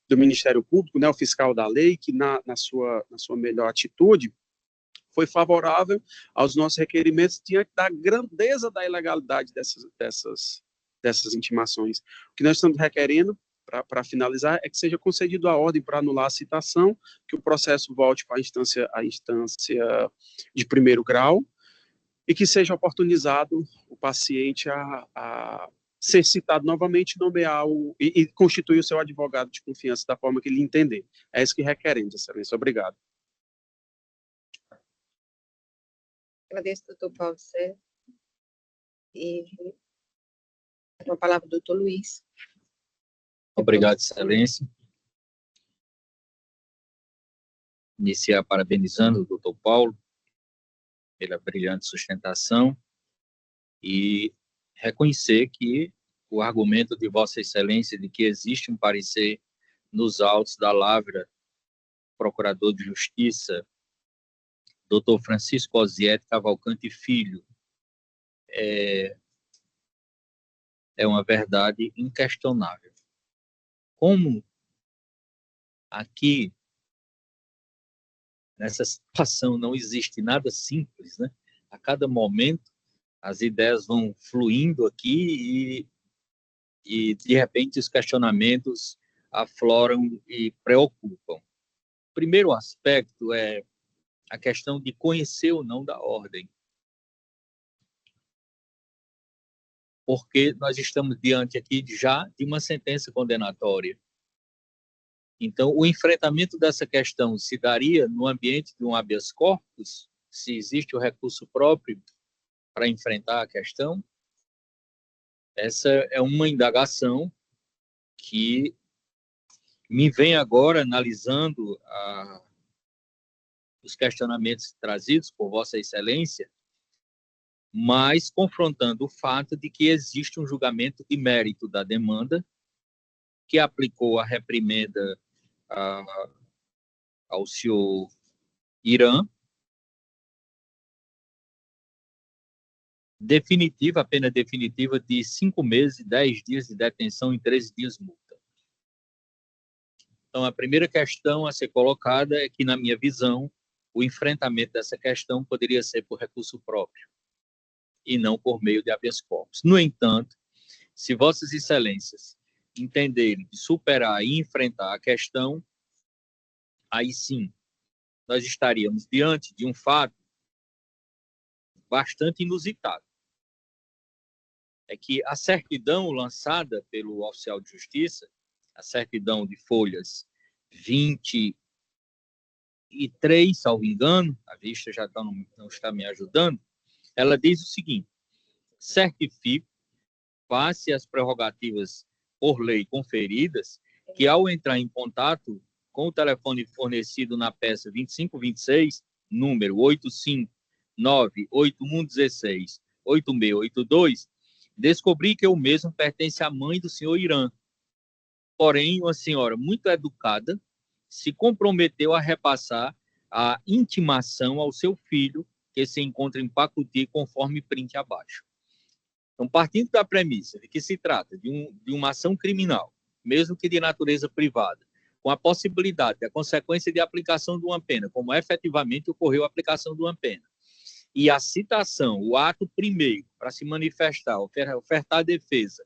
do Ministério Público, né, o fiscal da lei, que na sua melhor atitude, foi favorável aos nossos requerimentos diante da grandeza da ilegalidade dessas intimações. O que nós estamos requerendo, para finalizar, é que seja concedido a ordem para anular a citação, que o processo volte para a instância de primeiro grau e que seja oportunizado o paciente a ser citado novamente, nomear e constituir o seu advogado de confiança da forma que ele entender. É isso que requeremos, Excelência. Obrigado. Agradeço, doutor Paulo Sérgio. E com a palavra, doutor Luiz. Obrigado, Excelência. Iniciar parabenizando o doutor Paulo pela brilhante sustentação e reconhecer que o argumento de Vossa Excelência de que existe um parecer nos autos da Lavra, Procurador de Justiça, Dr. Francisco Osiete Cavalcante Filho, é uma verdade inquestionável. Como aqui, nessa situação, não existe nada simples, né? A cada momento, as ideias vão fluindo aqui e de repente, os questionamentos afloram e preocupam. O primeiro aspecto é a questão de conhecer ou não da ordem. Porque nós estamos diante aqui já de uma sentença condenatória. Então, o enfrentamento dessa questão se daria no ambiente de um habeas corpus, se existe o recurso próprio para enfrentar a questão. Essa é uma indagação que me vem agora analisando os questionamentos trazidos por Vossa Excelência, mas confrontando o fato de que existe um julgamento de mérito da demanda que aplicou a reprimenda ao senhor Irã, definitiva, a pena definitiva de 5 meses, 10 dias de detenção e 13 dias multa. Então, a primeira questão a ser colocada é que, na minha visão, o enfrentamento dessa questão poderia ser por recurso próprio e não por meio de habeas corpus. No entanto, se Vossas Excelências entenderem de superar e enfrentar a questão, aí sim, nós estaríamos diante de um fato bastante inusitado. É que a certidão lançada pelo oficial de justiça, a certidão de folhas 23, salvo engano, a vista já não está me ajudando, ela diz o seguinte: certifico, face as prerrogativas por lei conferidas, que ao entrar em contato com o telefone fornecido na peça 2526, número 859-8116-8682, descobri que eu mesmo pertence à mãe do senhor Irã. Porém, uma senhora muito educada se comprometeu a repassar a intimação ao seu filho, que se encontra em Pacuti, conforme print abaixo. Então, partindo da premissa de que se trata de uma ação criminal, mesmo que de natureza privada, com a possibilidade da consequência de aplicação de uma pena, como efetivamente ocorreu a aplicação de uma pena, e a citação, o ato primeiro, para se manifestar, ofertar a defesa,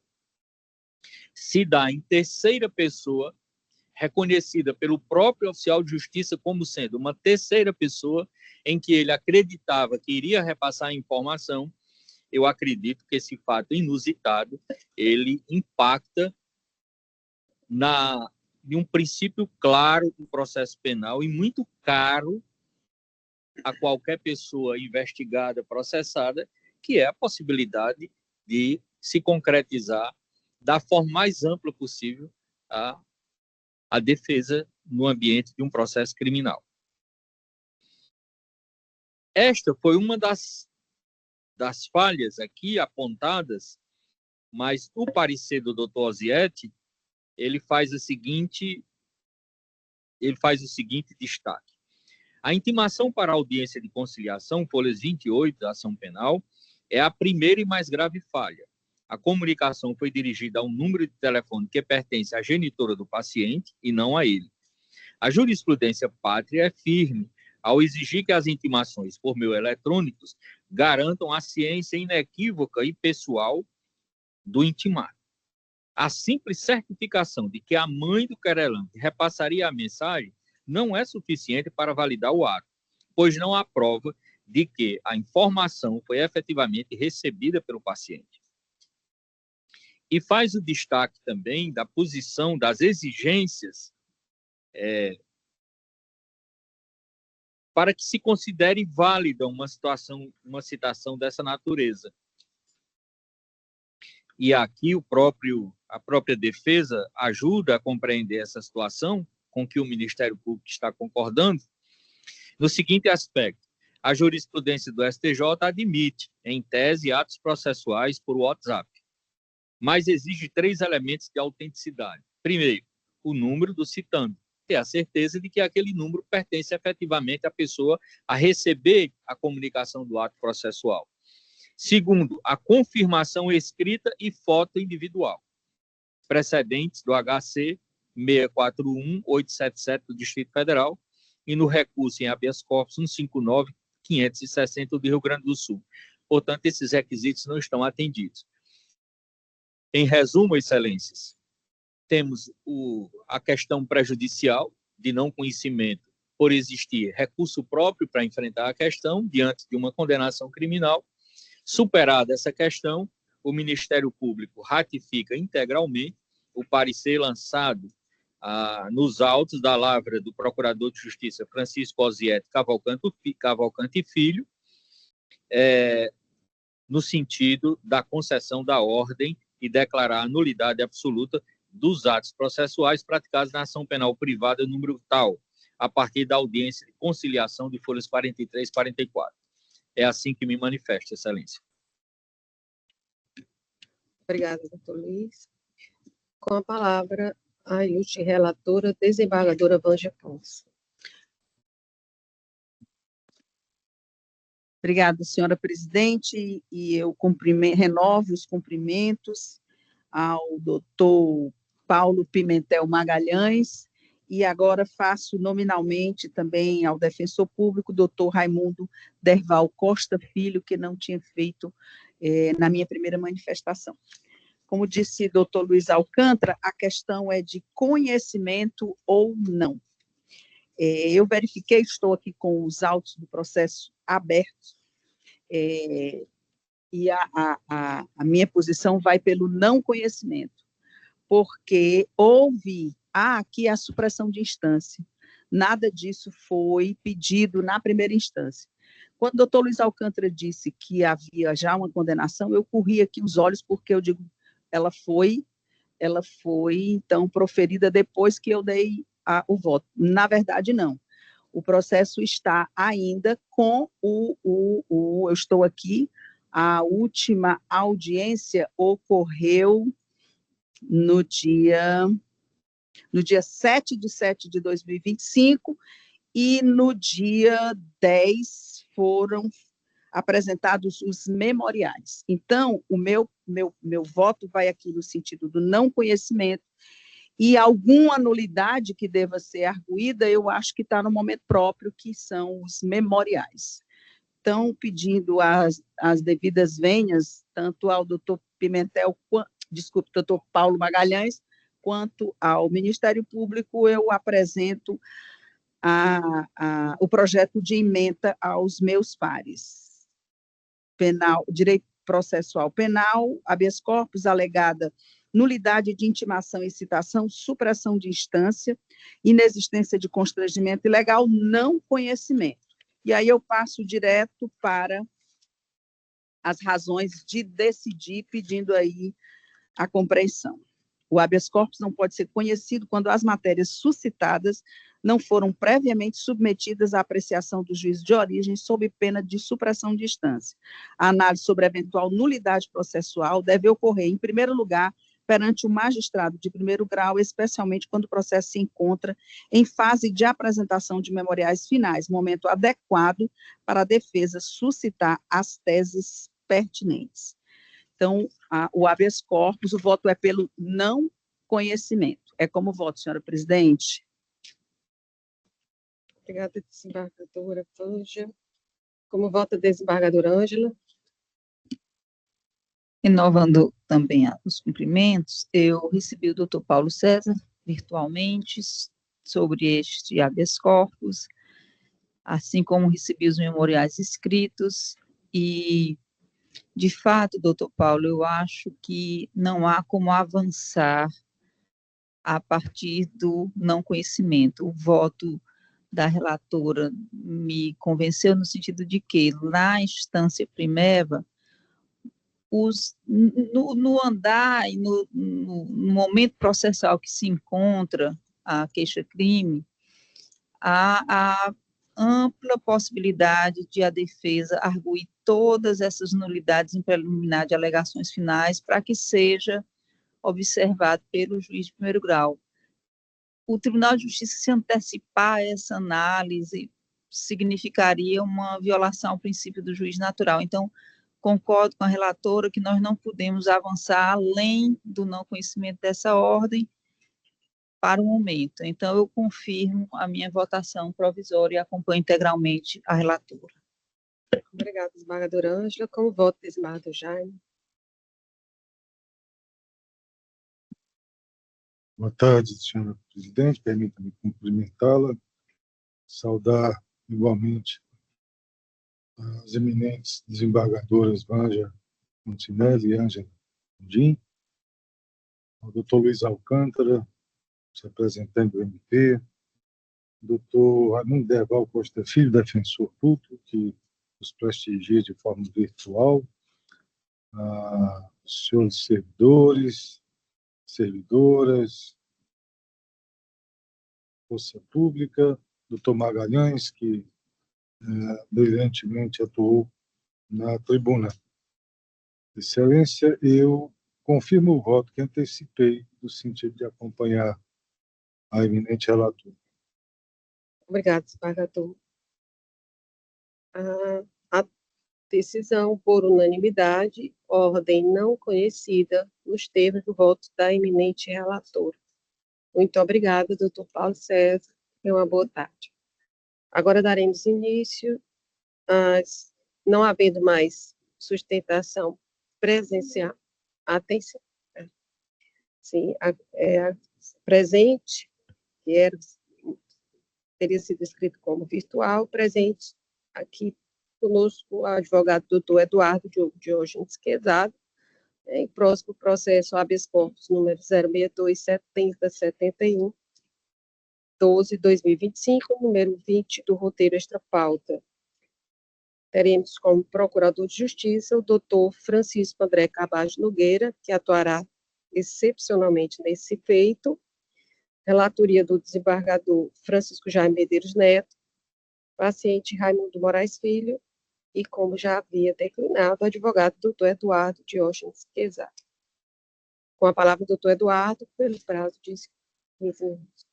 se dá em terceira pessoa, reconhecida pelo próprio oficial de justiça como sendo uma terceira pessoa em que ele acreditava que iria repassar a informação, eu acredito que esse fato inusitado, ele impacta em um princípio claro do processo penal e muito caro a qualquer pessoa investigada, processada, que é a possibilidade de se concretizar da forma mais ampla possível a defesa no ambiente de um processo criminal. Esta foi uma das falhas aqui apontadas, mas o parecer do Dr. Ozietti, ele faz o seguinte destaque. A intimação para a audiência de conciliação, folhas 28 da ação penal, é a primeira e mais grave falha. A comunicação foi dirigida a um número de telefone que pertence à genitora do paciente e não a ele. A jurisprudência pátria é firme ao exigir que as intimações por meio eletrônicos garantam a ciência inequívoca e pessoal do intimado. A simples certificação de que a mãe do querelante repassaria a mensagem não é suficiente para validar o ato, pois não há prova de que a informação foi efetivamente recebida pelo paciente. E faz o destaque também da posição das exigências para que se considere válida uma citação dessa natureza. E aqui a própria defesa ajuda a compreender essa situação com que o Ministério Público está concordando, no seguinte aspecto: a jurisprudência do STJ admite, em tese, atos processuais por WhatsApp, mas exige 3 elementos de autenticidade. Primeiro, o número do citando, ter a certeza de que aquele número pertence efetivamente à pessoa a receber a comunicação do ato processual. Segundo, a confirmação escrita e foto individual, precedentes do HC 641-877 do Distrito Federal e no recurso em habeas corpus 159-560 do Rio Grande do Sul. Portanto, esses requisitos não estão atendidos. Em resumo, excelências, temos a questão prejudicial de não conhecimento por existir recurso próprio para enfrentar a questão diante de uma condenação criminal. Superada essa questão, o Ministério Público ratifica integralmente o parecer lançado nos autos da lavra do Procurador de Justiça Francisco Ozietti Cavalcante Filho, no sentido da concessão da ordem e declarar a nulidade absoluta dos atos processuais praticados na ação penal privada número tal, a partir da audiência de conciliação de folhas 43 e 44. É assim que me manifesto, excelência. Obrigada, doutor Luiz. Com a palavra, a ilustre relatora, desembargadora Vânia Pons. Obrigada, senhora presidente, e eu renovo os cumprimentos ao doutor Paulo Pimentel Magalhães, e agora faço nominalmente também ao defensor público, doutor Raimundo Derval Costa Filho, que não tinha feito na minha primeira manifestação. Como disse doutor Luiz Alcântara, a questão é de conhecimento ou não. Eu verifiquei, estou aqui com os autos do processo abertos, e a minha posição vai pelo não conhecimento, porque houve aqui a supressão de instância. Nada disso foi pedido na primeira instância. Quando o doutor Luiz Alcântara disse que havia já uma condenação, eu corri aqui os olhos, porque eu digo, ela foi então proferida depois que eu dei o voto. Na verdade, não. O processo está ainda com eu estou aqui, a última audiência ocorreu no dia 7 de 7 de 2025, e no dia 10 foram apresentados os memoriais. Então, o meu voto vai aqui no sentido do não conhecimento, e alguma nulidade que deva ser arguída, eu acho que está no momento próprio, que são os memoriais. Então, pedindo as devidas vênias, tanto ao doutor Pimentel, doutor Paulo Magalhães, quanto ao Ministério Público, eu apresento o projeto de ementa aos meus pares. Direito processual penal, habeas corpus alegada nulidade de intimação e citação, supressão de instância, inexistência de constrangimento ilegal, não conhecimento. E aí eu passo direto para as razões de decidir, pedindo aí a compreensão. O habeas corpus não pode ser conhecido quando as matérias suscitadas não foram previamente submetidas à apreciação do juízo de origem sob pena de supressão de instância. A análise sobre a eventual nulidade processual deve ocorrer, em primeiro lugar, perante o magistrado de primeiro grau, especialmente quando o processo se encontra em fase de apresentação de memoriais finais, momento adequado para a defesa suscitar as teses pertinentes. Então, o habeas corpus, o voto é pelo não conhecimento. É como voto, senhora presidente? Obrigada, desembargadora Vângela. Como vota a desembargadora Ângela? Renovando também os cumprimentos, eu recebi o doutor Paulo César virtualmente sobre este habeas corpus, assim como recebi os memoriais escritos e, de fato, doutor Paulo, eu acho que não há como avançar a partir do não conhecimento. O voto da relatora me convenceu no sentido de que, na instância primeva, no andar e no momento processual que se encontra a queixa-crime, há ampla possibilidade de a defesa arguir todas essas nulidades em preliminar de alegações finais para que seja observado pelo juiz de primeiro grau. O Tribunal de Justiça se antecipar a essa análise significaria uma violação ao princípio do juiz natural. Então, concordo com a relatora que nós não podemos avançar além do não conhecimento dessa ordem para o momento. Então, eu confirmo a minha votação provisória e acompanho integralmente a relatora. Obrigada, desembargadora Ângela. Como voto, desembargador Jaime? Boa tarde, senhora presidente. Permita-me cumprimentá-la, saudar igualmente as eminentes desembargadoras Vângela Montinelli e Ângela Mundim, ao doutor Luiz Alcântara, representante do MP, doutor Raimundo Derval Costa Filho, defensor público, que nos prestigia de forma virtual, os senhores servidores, servidoras, Força Pública, doutor Magalhães, que brilhantemente atuou na tribuna. Excelência, eu confirmo o voto que antecipei, no sentido de acompanhar a eminente relatora. Obrigada, desembargador. A decisão por unanimidade, ordem não conhecida, nos termos do voto da eminente relatora. Muito obrigada, doutor Paulo César. Uma boa tarde. Agora daremos início, não havendo mais sustentação presencial. Atenção. Sim, presente, que teria sido escrito como virtual, presente aqui conosco o advogado doutor Eduardo Diógenes Quezada, em próximo processo habeas corpus número 0627071, 12/2025, número 20 do roteiro extra-pauta. Teremos como procurador de justiça o doutor Francisco André Carvalho Nogueira, que atuará excepcionalmente nesse feito, relatoria do desembargador Francisco Jaime Medeiros Neto, paciente Raimundo Moraes Filho, e, como já havia declinado, o advogado doutor Eduardo Diógenes Quezada. Com a palavra, doutor Eduardo, pelo prazo de 15 minutos.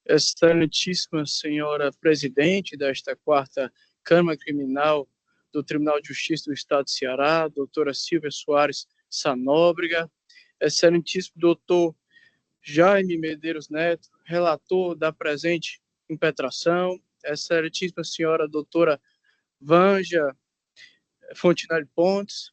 Excelentíssima senhora presidente desta 4ª Câmara Criminal do Tribunal de Justiça do Estado de Ceará, doutora Silvia Soares Sanóbrega, excelentíssimo doutor Jaime Medeiros Neto, relator da presente impetração, excelentíssima senhora doutora Vângela Fontinelli Pontes,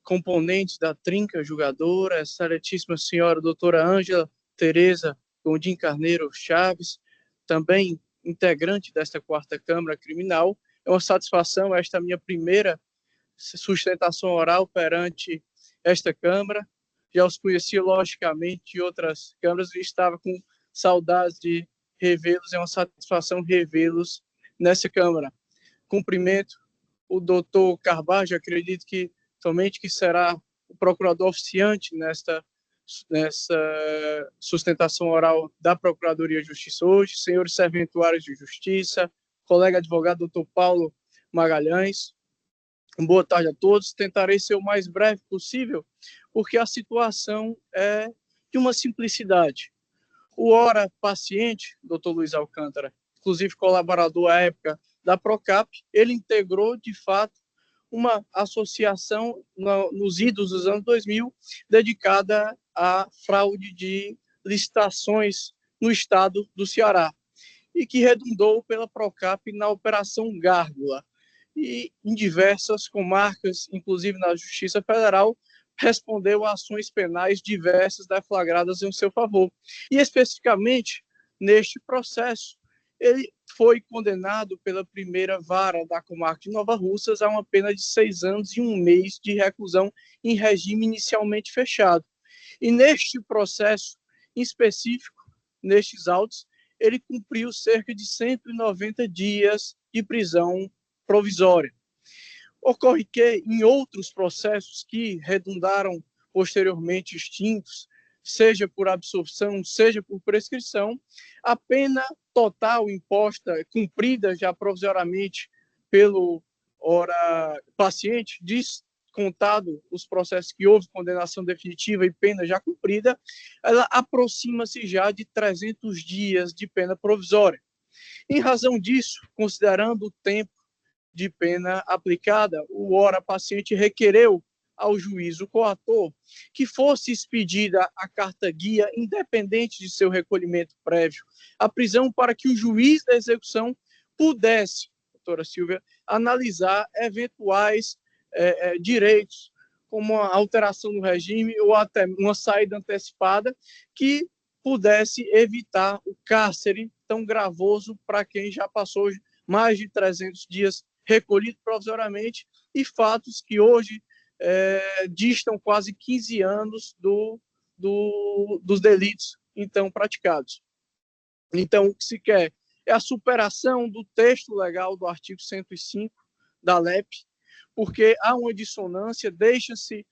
componentes da trinca julgadora, excelentíssima senhora doutora Ângela Tereza Gondim Carneiro Chaves, também integrante desta 4ª Câmara Criminal. É uma satisfação esta minha primeira sustentação oral perante esta Câmara. Já os conhecia, logicamente, de outras câmaras e estava com saudades de revê-los. É uma satisfação revê-los nessa Câmara. Cumprimento o doutor Carvalho, acredito que somente que será o procurador oficiante nessa sustentação oral da Procuradoria de Justiça hoje, senhores serventuários de Justiça, colega advogado doutor Paulo Magalhães. Boa tarde a todos. Tentarei ser o mais breve possível, porque a situação é de uma simplicidade. O ora paciente, doutor Luiz Alcântara, inclusive colaborador à época da Procap, ele integrou, de fato, uma associação nos idos dos anos 2000, dedicada à fraude de licitações no estado do Ceará, e que redundou pela Procap na Operação Gárgula, e em diversas comarcas, inclusive na Justiça Federal, respondeu a ações penais diversas deflagradas em seu favor. E, especificamente, neste processo, ele foi condenado pela primeira vara da comarca de Nova Russas a uma pena de 6 anos e 1 mês de reclusão em regime inicialmente fechado. E neste processo, em específico, nestes autos, ele cumpriu cerca de 190 dias de prisão provisória. Ocorre que, em outros processos que redundaram posteriormente extintos, seja por absorção, seja por prescrição, a pena total imposta, cumprida já provisoriamente pelo ora paciente, descontado os processos que houve condenação definitiva e pena já cumprida, ela aproxima-se já de 300 dias de pena provisória. Em razão disso, considerando o tempo de pena aplicada, o ora paciente requereu ao juízo coator que fosse expedida a carta-guia, independente de seu recolhimento prévio, à prisão, para que o juiz da execução pudesse, doutora Silvia, analisar eventuais direitos, como a alteração do regime ou até uma saída antecipada, que pudesse evitar o cárcere tão gravoso para quem já passou mais de 300 dias recolhido provisoriamente, e fatos que hoje distam quase 15 anos dos delitos então praticados. Então, o que se quer é a superação do texto legal do artigo 105 da LEP, porque há uma dissonância, deixa-se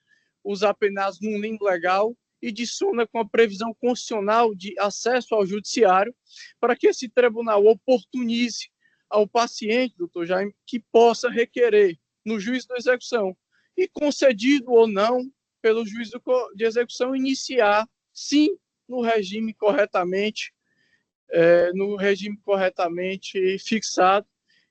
os apenados num limbo legal e dissona com a previsão constitucional de acesso ao judiciário, para que esse tribunal oportunize ao paciente, doutor Jaime, que possa requerer no juízo da execução e, concedido ou não pelo juiz de execução, iniciar, sim, no regime corretamente fixado,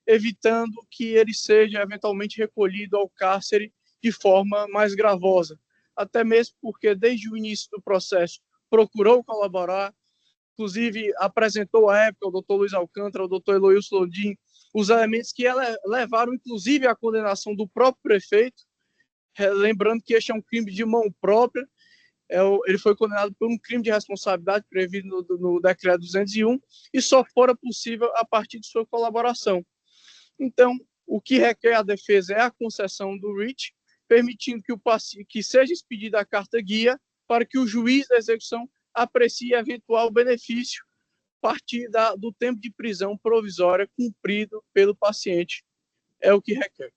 evitando que ele seja eventualmente recolhido ao cárcere de forma mais gravosa. Até mesmo porque, desde o início do processo, procurou colaborar, inclusive apresentou à época o doutor Luiz Alcântara, o doutor Eloilson Lodin, os elementos que levaram, inclusive, à condenação do próprio prefeito, lembrando que este é um crime de mão própria, ele foi condenado por um crime de responsabilidade previsto no decreto 201, e só fora possível a partir de sua colaboração. Então, o que requer a defesa é a concessão do writ, permitindo que seja expedida a carta-guia para que o juiz da execução aprecie eventual benefício a partir do tempo de prisão provisória cumprido pelo paciente. É o que requer.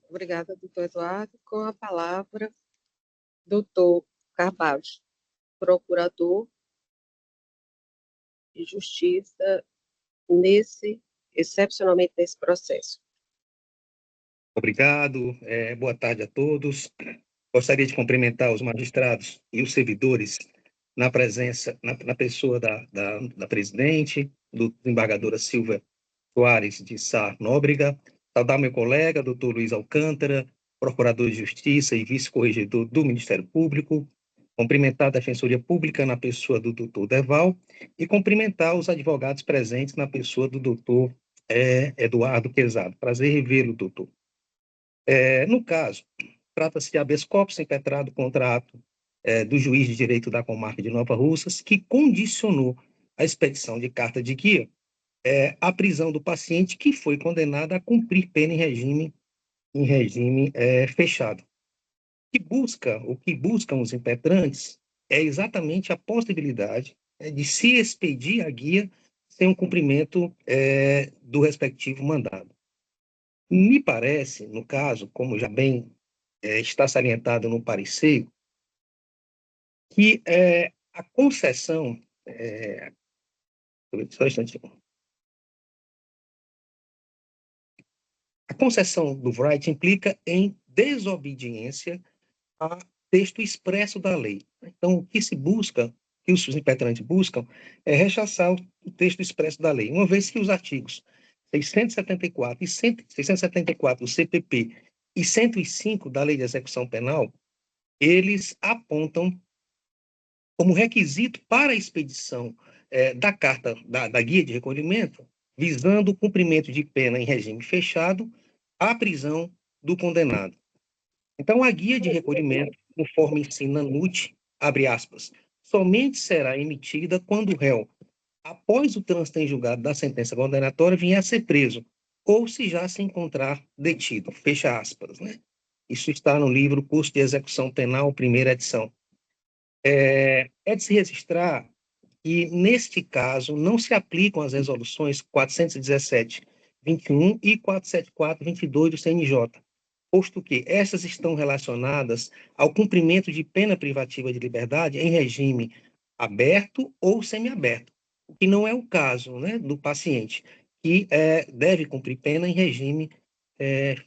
Obrigada, doutor Eduardo. Com a palavra, doutor Carvalho, procurador de Justiça, excepcionalmente nesse processo. Obrigado, boa tarde a todos. Gostaria de cumprimentar os magistrados e os servidores na presença, na pessoa da presidente, do desembargadora Silvia Soares de Sá Nóbrega, saudar meu colega, doutor Luiz Alcântara, procurador de Justiça e vice-corregedor do Ministério Público, cumprimentar a Defensoria Pública na pessoa do doutor Deval e cumprimentar os advogados presentes na pessoa do doutor Eduardo Quezado. Prazer revê-lo, doutor. No caso, trata-se de habeas corpus impetrado contra ato do juiz de direito da comarca de Nova Russas, que condicionou a expedição de carta de guia à prisão do paciente, que foi condenado a cumprir pena em regime fechado. O que buscam os impetrantes é exatamente a possibilidade de se expedir a guia sem o cumprimento do respectivo mandado. Me parece, no caso, como já bem está salientado no parecer, que a concessão... só um instantinho. A concessão do Wright implica em desobediência a texto expresso da lei. Então, o que se busca, que os impetrantes buscam, é rechaçar o texto expresso da lei, uma vez que os artigos 674 do CPP e 105 da Lei de Execução Penal, eles apontam como requisito para a expedição da carta, da guia de recolhimento, visando o cumprimento de pena em regime fechado, a prisão do condenado. Então, a guia de recolhimento, conforme ensina NUT, abre aspas, somente será emitida quando o réu, após o trânsito em julgado da sentença condenatória, vier a ser preso, ou se já se encontrar detido, fecha aspas, né? Isso está no livro Curso de Execução Penal, primeira edição. É de se registrar que, neste caso, não se aplicam as resoluções 417/21 e 474/22 do CNJ, posto que essas estão relacionadas ao cumprimento de pena privativa de liberdade em regime aberto ou semiaberto, o que não é o caso, né, do paciente, que deve cumprir pena em regime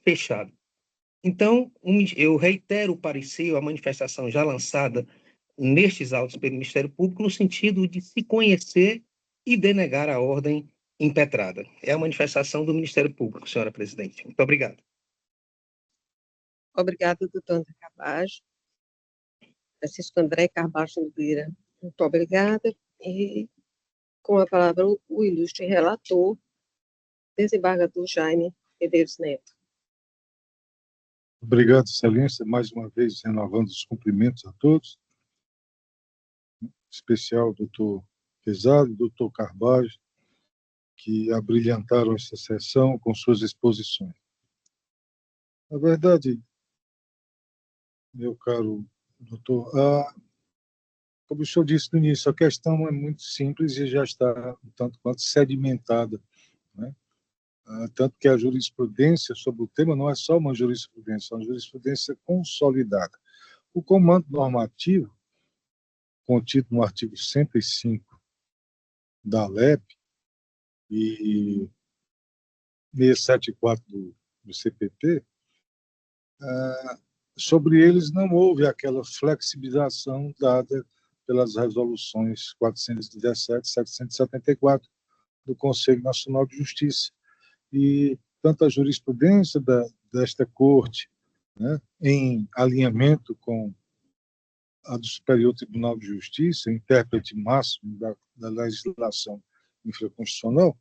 fechado. Então, eu reitero o parecer, a manifestação já lançada nestes autos pelo Ministério Público, no sentido de se conhecer e denegar a ordem impetrada. É a manifestação do Ministério Público, senhora presidente. Muito obrigado. Obrigada, doutor André Carvalho. Francisco André Carvalho Nogueira. Muito obrigada. E, com a palavra, o ilustre relator, desembargador Jaime Medeiros Neto. Obrigado, Excelência, mais uma vez renovando os cumprimentos a todos, em especial ao doutor Quezado, doutor Carvalho, que abrilhantaram essa sessão com suas exposições. Na verdade, meu caro doutor, como o senhor disse no início, a questão é muito simples e já está um tanto quanto sedimentada, né? Tanto que a jurisprudência sobre o tema não é só uma jurisprudência, é uma jurisprudência consolidada. O comando normativo, contido no artigo 105 da LEP e 674 do CPP, sobre eles não houve aquela flexibilização dada pelas resoluções 417 e 774 do Conselho Nacional de Justiça. E tanto a jurisprudência desta Corte, né, em alinhamento com a do Superior Tribunal de Justiça, intérprete máximo da legislação infraconstitucional,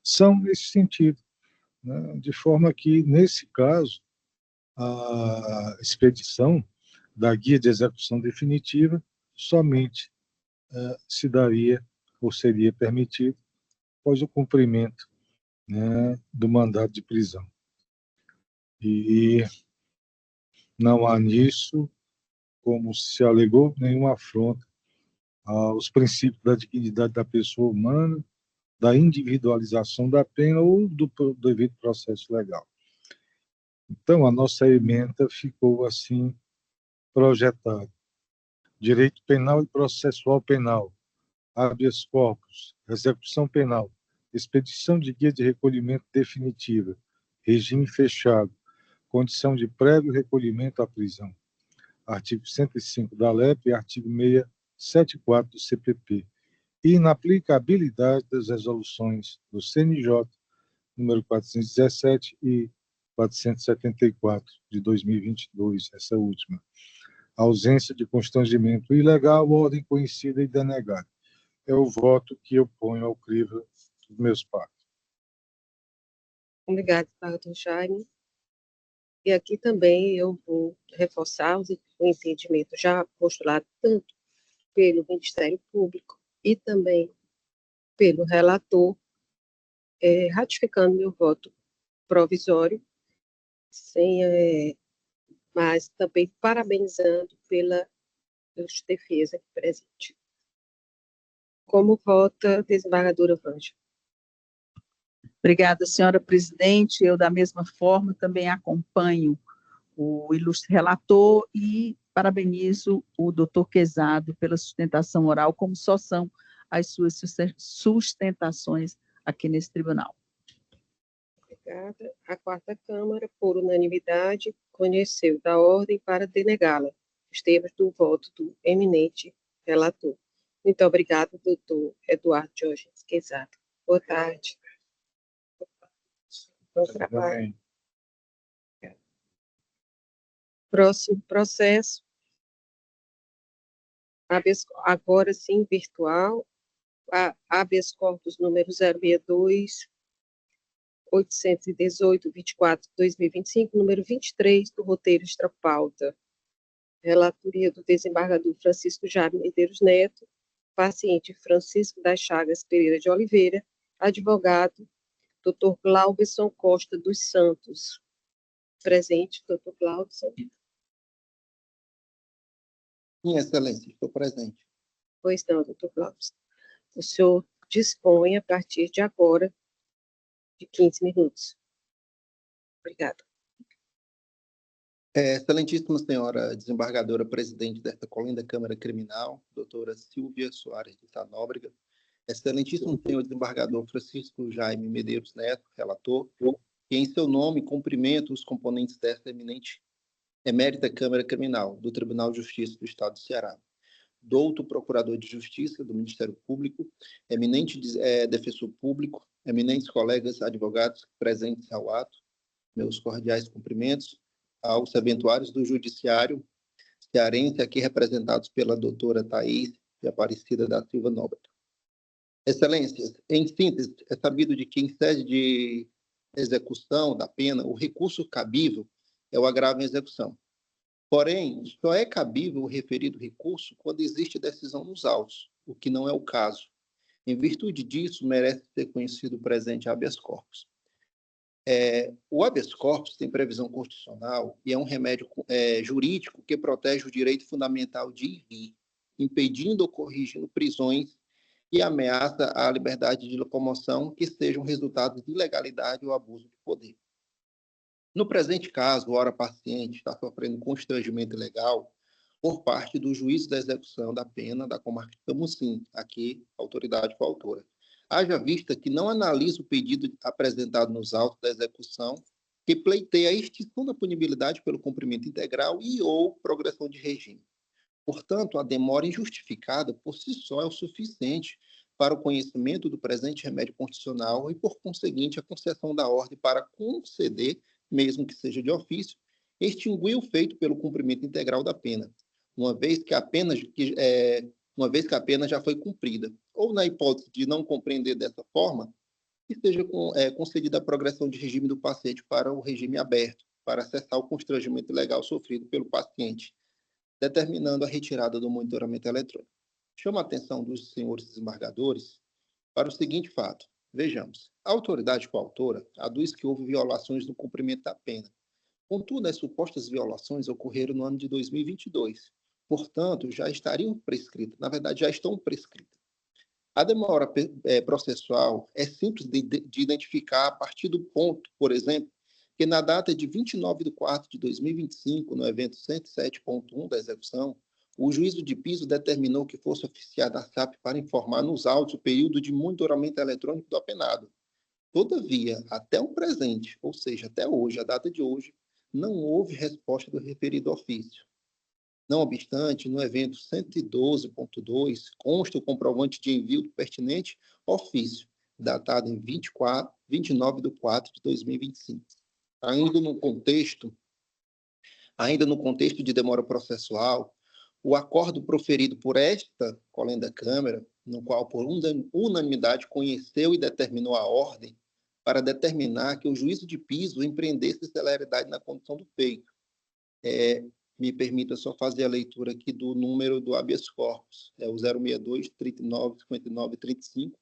são nesse sentido, né, de forma que, nesse caso, a expedição da guia de execução definitiva somente se daria ou seria permitido após o cumprimento, né, do mandado de prisão. E não há nisso, como se alegou, nenhuma afronta aos princípios da dignidade da pessoa humana, da individualização da pena ou do devido processo legal. Então, a nossa ementa ficou assim projetada. Direito penal e processual penal, habeas corpus, execução penal, expedição de guia de recolhimento definitiva, regime fechado, condição de prévio recolhimento à prisão. Artigo 105 da LEP e artigo 674 do CPP. Inaplicabilidade das resoluções do CNJ, número 417 e 474 de 2022, essa última. Ausência de constrangimento ilegal, ordem conhecida e denegada. É o voto que eu ponho ao crivo dos meus pares. Obrigada, desembargador Jaime. E aqui também eu vou reforçar o entendimento já postulado tanto pelo Ministério Público e também pelo relator, ratificando meu voto provisório, mas também parabenizando pela defesa aqui presente. Como vota a desembargadora Vângela? Obrigada, senhora presidente. Eu, da mesma forma, também acompanho o ilustre relator e parabenizo o doutor Quezado pela sustentação oral, como só são as suas sustentações aqui nesse tribunal. Obrigada. A quarta Câmara, por unanimidade, conheceu da ordem para denegá-la, os termos do voto do eminente relator. Muito obrigada, doutor Eduardo Jorge Quezado. Boa tarde. Bom trabalho. Próximo processo, agora sim, virtual, habeas corpus número 062, 818, 24, 2025, número 23 do roteiro extrapauta. Relatoria do desembargador Francisco Jaime Medeiros Neto, paciente Francisco das Chagas Pereira de Oliveira, advogado Dr. Glaubson Costa dos Santos. Presente, Dr. Glaubson. Minha Excelência, estou presente. Pois não, doutor Glaubson. O senhor dispõe, a partir de agora, de 15 minutos. Obrigada. Excelentíssima senhora desembargadora presidente desta colinda Câmara Criminal, doutora Silvia Soares de Sanóbrega, excelentíssimo senhor desembargador Francisco Jaime Medeiros Neto, relator, que em seu nome cumprimento os componentes desta eminente emérita Câmara Criminal do Tribunal de Justiça do Estado do Ceará, douto Procurador de Justiça do Ministério Público, eminente defensor público, eminentes colegas advogados presentes ao ato, meus cordiais cumprimentos aos serventuários do Judiciário cearense, aqui representados pela doutora Thaís de Aparecida da Silva Nóbrega. Excelências, em síntese, é sabido de que em sede de execução da pena, o recurso cabível é o agravo em execução. Porém, só é cabível o referido recurso quando existe decisão nos autos, o que não é o caso. Em virtude disso, merece ser conhecido o presente habeas corpus. O habeas corpus tem previsão constitucional e é um remédio jurídico que protege o direito fundamental de ir e vir, impedindo ou corrigindo prisões e ameaça à liberdade de locomoção que sejam resultado de ilegalidade ou abuso de poder. No presente caso, o ora paciente está sofrendo constrangimento ilegal por parte do juiz da execução da pena da comarca de Camusim, aqui, autoridade coautora. Haja vista que não analisa o pedido apresentado nos autos da execução, que pleiteia a extinção da punibilidade pelo cumprimento integral e ou progressão de regime. Portanto, a demora injustificada por si só é o suficiente para o conhecimento do presente remédio constitucional e, por conseguinte, a concessão da ordem para conceder, mesmo que seja de ofício, extinguir o feito pelo cumprimento integral da pena, uma vez que a pena já foi cumprida, ou na hipótese de não compreender dessa forma, que seja concedida a progressão de regime do paciente para o regime aberto, para cessar o constrangimento ilegal sofrido pelo paciente, determinando a retirada do monitoramento eletrônico. Chamo a atenção dos senhores desembargadores para o seguinte fato. Vejamos, a autoridade coautora aduz que houve violações no cumprimento da pena. Contudo, as supostas violações ocorreram no ano de 2022. Portanto, já estariam prescritas, na verdade, já estão prescritas. A demora processual é simples de identificar a partir do ponto, por exemplo, que na data de 29/4 de 2025, no evento 107.1 da execução, o juízo de piso determinou que fosse oficiada a SAP para informar nos autos o período de monitoramento eletrônico do apenado. Todavia, até o presente, ou seja, até hoje, a data de hoje, não houve resposta do referido ofício. Não obstante, no evento 112.2, consta o comprovante de envio do pertinente ofício, datado em 29/4 de 2025. Ainda no contexto de demora processual, o acordo proferido por esta colenda Câmara, no qual por unanimidade conheceu e determinou a ordem para determinar que o juízo de piso empreendesse celeridade na condução do feito. Me permita só fazer a leitura aqui do número do habeas corpus, o 062 39 59 35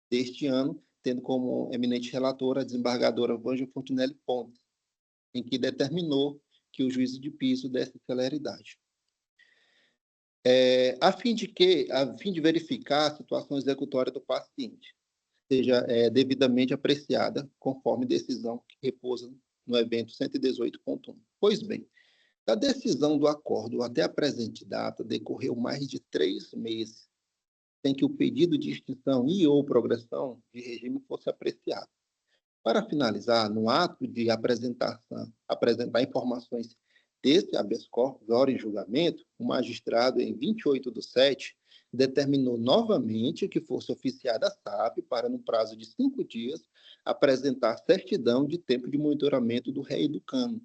deste ano, tendo como eminente relatora a desembargadora Vângela Fontinelli Pontes, em que determinou que o juízo de piso desse celeridade. A fim de verificar a situação executória do paciente seja devidamente apreciada, conforme decisão que repousa no evento 118.1. Pois bem, da decisão do acordo até a presente data, decorreu mais de 3 meses, sem que o pedido de extinção e ou progressão de regime fosse apreciado. Para finalizar, no ato de apresentar informações desse habeas corpus, hora em julgamento, o magistrado, em 28/7, determinou novamente que fosse oficiada a SAP para, no prazo de 5 dias, apresentar certidão de tempo de monitoramento do reeducando.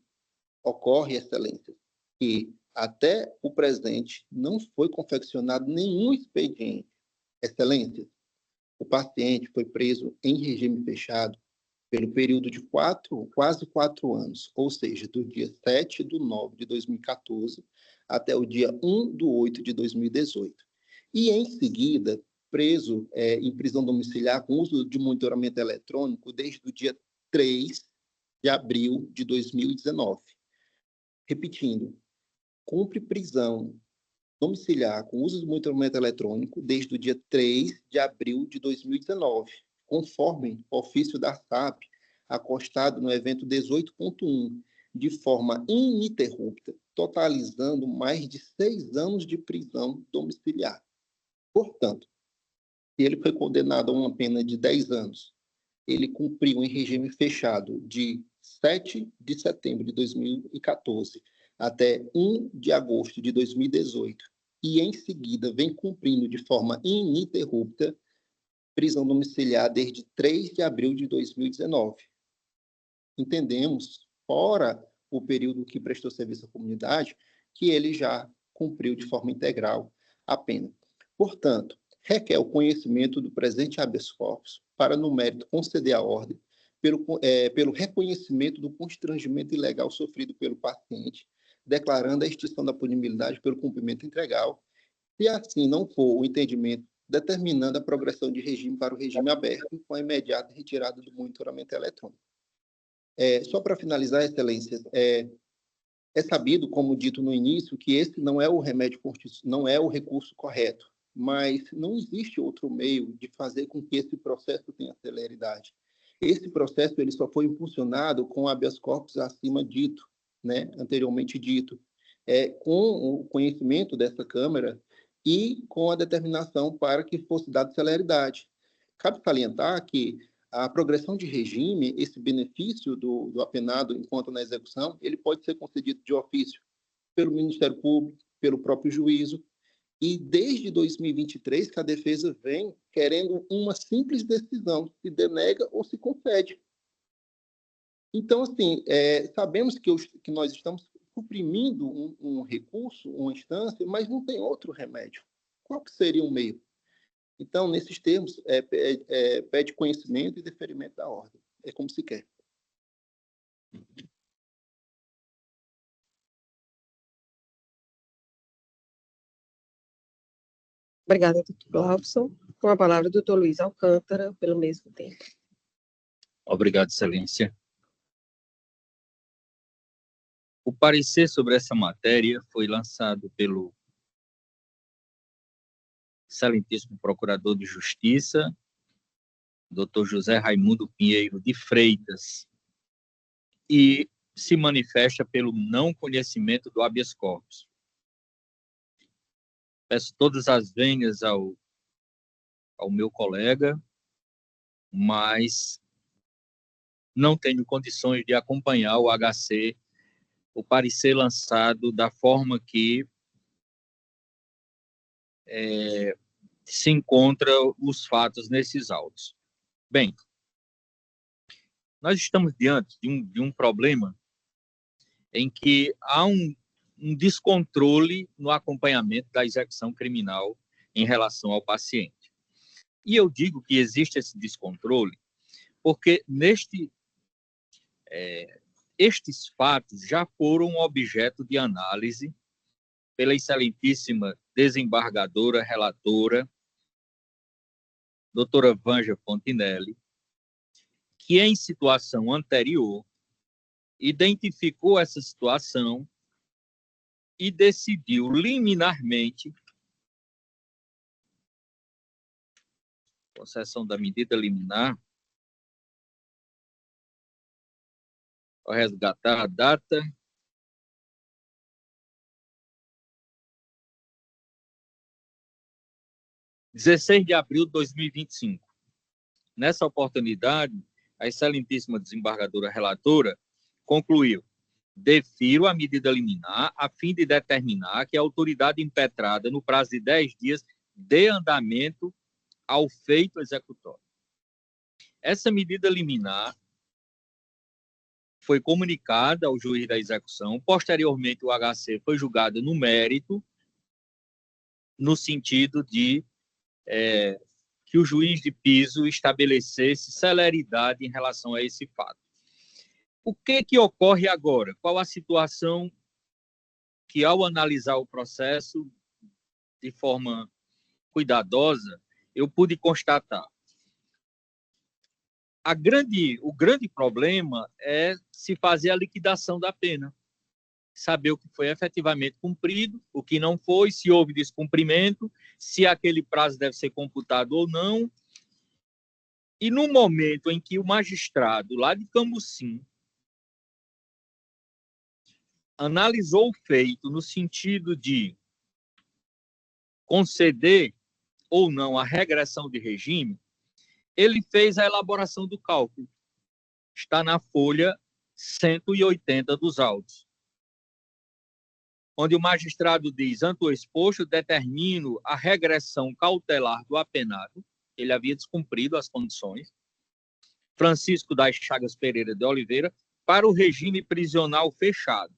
Ocorre, Excelência, que até o presente não foi confeccionado nenhum expediente. Excelência, o paciente foi preso em regime fechado pelo período de quase 4 anos, ou seja, do dia 7/9 de 2014 até o dia 1/8 de 2018. E, em seguida, preso em prisão domiciliar com uso de monitoramento eletrônico desde o dia 3 de abril de 2019. Repetindo, cumpre prisão domiciliar com uso de monitoramento eletrônico desde o dia 3 de abril de 2019, conforme ofício da SAP, acostado no evento 18.1, de forma ininterrupta, totalizando mais de 6 anos de prisão domiciliar. Portanto, se ele foi condenado a uma pena de 10 anos, ele cumpriu em regime fechado de 7 de setembro de 2014 até 1 de agosto de 2018, e em seguida vem cumprindo de forma ininterrupta prisão domiciliar desde 3 de abril de 2019. Entendemos, fora o período que prestou serviço à comunidade, que ele já cumpriu de forma integral a pena. Portanto, requer o conhecimento do presente habeas corpus para, no mérito, conceder a ordem pelo reconhecimento do constrangimento ilegal sofrido pelo paciente, declarando a extinção da punibilidade pelo cumprimento integral, se assim não for o entendimento, determinando a progressão de regime para o regime aberto com a imediata retirada do monitoramento eletrônico. Só para finalizar, Excelência, é sabido, como dito no início, que esse não é o remédio constitucional, não é o recurso correto, mas não existe outro meio de fazer com que esse processo tenha celeridade. Esse processo ele só foi impulsionado com o habeas corpus acima dito, anteriormente dito, com o conhecimento dessa Câmara e com a determinação para que fosse dada celeridade. Cabe salientar que a progressão de regime, esse benefício do apenado enquanto na execução, ele pode ser concedido de ofício pelo Ministério Público, pelo próprio juízo, e desde 2023 que a defesa vem querendo uma simples decisão, se denega ou se concede. Então, assim, sabemos que nós estamos suprimindo um recurso, uma instância, mas não tem outro remédio. Qual que seria o meio? Então, nesses termos, pede conhecimento e deferimento da ordem. É como se quer. Obrigada, doutor Glauson. Com a palavra, doutor Luiz Alcântara, pelo mesmo tempo. Obrigado, Excelência. O parecer sobre essa matéria foi lançado pelo excelentíssimo Procurador de Justiça, Dr. José Raimundo Pinheiro de Freitas, e se manifesta pelo não conhecimento do habeas corpus. Peço todas as vênias ao meu colega, mas não tenho condições de acompanhar o HC, o parecer lançado da forma que se encontra os fatos nesses autos. Bem, nós estamos diante de um problema em que há um descontrole no acompanhamento da execução criminal em relação ao paciente. E eu digo que existe esse descontrole porque estes fatos já foram objeto de análise pela excelentíssima desembargadora relatora, doutora Vângela Fontinelli, que em situação anterior identificou essa situação e decidiu liminarmente concessão da medida liminar. Vou resgatar a data. – 16 de abril de 2025. Nessa oportunidade, a excelentíssima desembargadora relatora concluiu: defiro a medida liminar a fim de determinar que a autoridade impetrada, no prazo de 10 dias, dê andamento ao feito executório. Essa medida liminar foi comunicada ao juiz da execução. Posteriormente, o HC foi julgado no mérito, no sentido de que o juiz de piso estabelecesse celeridade em relação a esse fato. O que ocorre agora? Qual a situação que, ao analisar o processo de forma cuidadosa, eu pude constatar? O grande problema é se fazer a liquidação da pena, saber o que foi efetivamente cumprido, o que não foi, se houve descumprimento, se aquele prazo deve ser computado ou não. E no momento em que o magistrado, lá de Cambucim, analisou o feito no sentido de conceder ou não a regressão de regime, ele fez a elaboração do cálculo. Está na folha 180 dos autos, onde o magistrado diz: ante o exposto, determino a regressão cautelar do apenado, ele havia descumprido as condições, Francisco das Chagas Pereira de Oliveira, para o regime prisional fechado.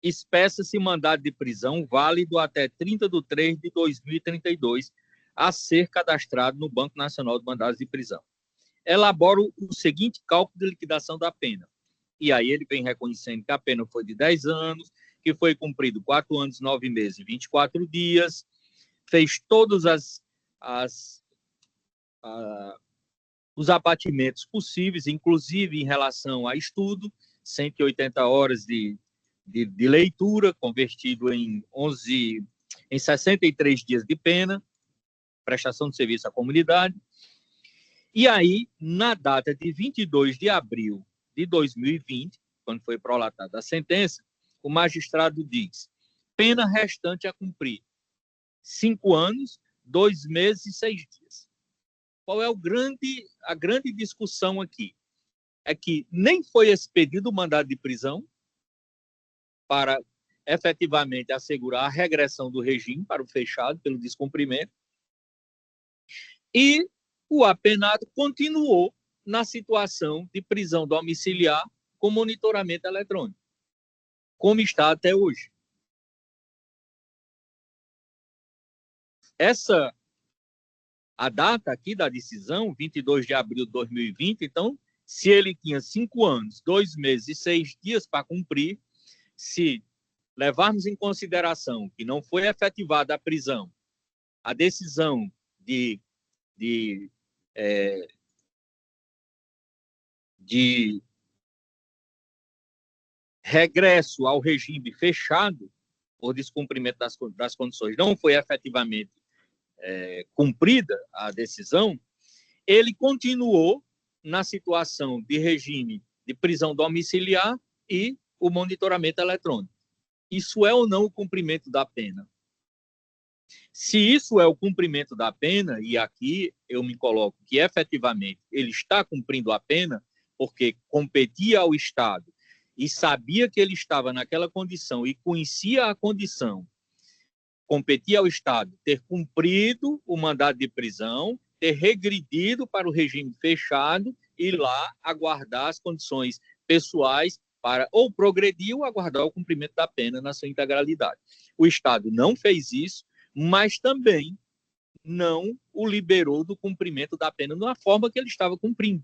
Espeça-se mandado de prisão válido até 30/3/2032, a ser cadastrado no Banco Nacional de Mandados de Prisão. Elabora o seguinte cálculo de liquidação da pena. E aí ele vem reconhecendo que a pena foi de 10 anos, que foi cumprido 4 anos, 9 meses e 24 dias, fez todos os abatimentos possíveis, inclusive em relação a estudo, 180 horas de leitura, convertido em 63 dias de pena, prestação de serviço à comunidade. E aí, na data de 22 de abril de 2020, quando foi prolatada a sentença, o magistrado diz: pena restante a cumprir, 5 anos, 2 meses e 6 dias. Qual é a grande discussão aqui? É que nem foi expedido o mandado de prisão para efetivamente assegurar a regressão do regime para o fechado pelo descumprimento, e o apenado continuou na situação de prisão domiciliar com monitoramento eletrônico, como está até hoje. A data aqui da decisão, 22 de abril de 2020, então, se ele tinha 5 anos, 2 meses e 6 dias para cumprir, se levarmos em consideração que não foi efetivada a prisão, a decisão de regresso ao regime fechado, por descumprimento das condições, não foi efetivamente cumprida a decisão, ele continuou na situação de regime de prisão domiciliar e o monitoramento eletrônico. Isso é ou não o cumprimento da pena? Se isso é o cumprimento da pena, e aqui eu me coloco que efetivamente ele está cumprindo a pena, porque competia ao Estado e sabia que ele estava naquela condição e conhecia a condição, competia ao Estado ter cumprido o mandado de prisão, ter regredido para o regime fechado e lá aguardar as condições pessoais para ou progredir ou aguardar o cumprimento da pena na sua integralidade. O Estado não fez isso, mas também não o liberou do cumprimento da pena na forma que ele estava cumprindo.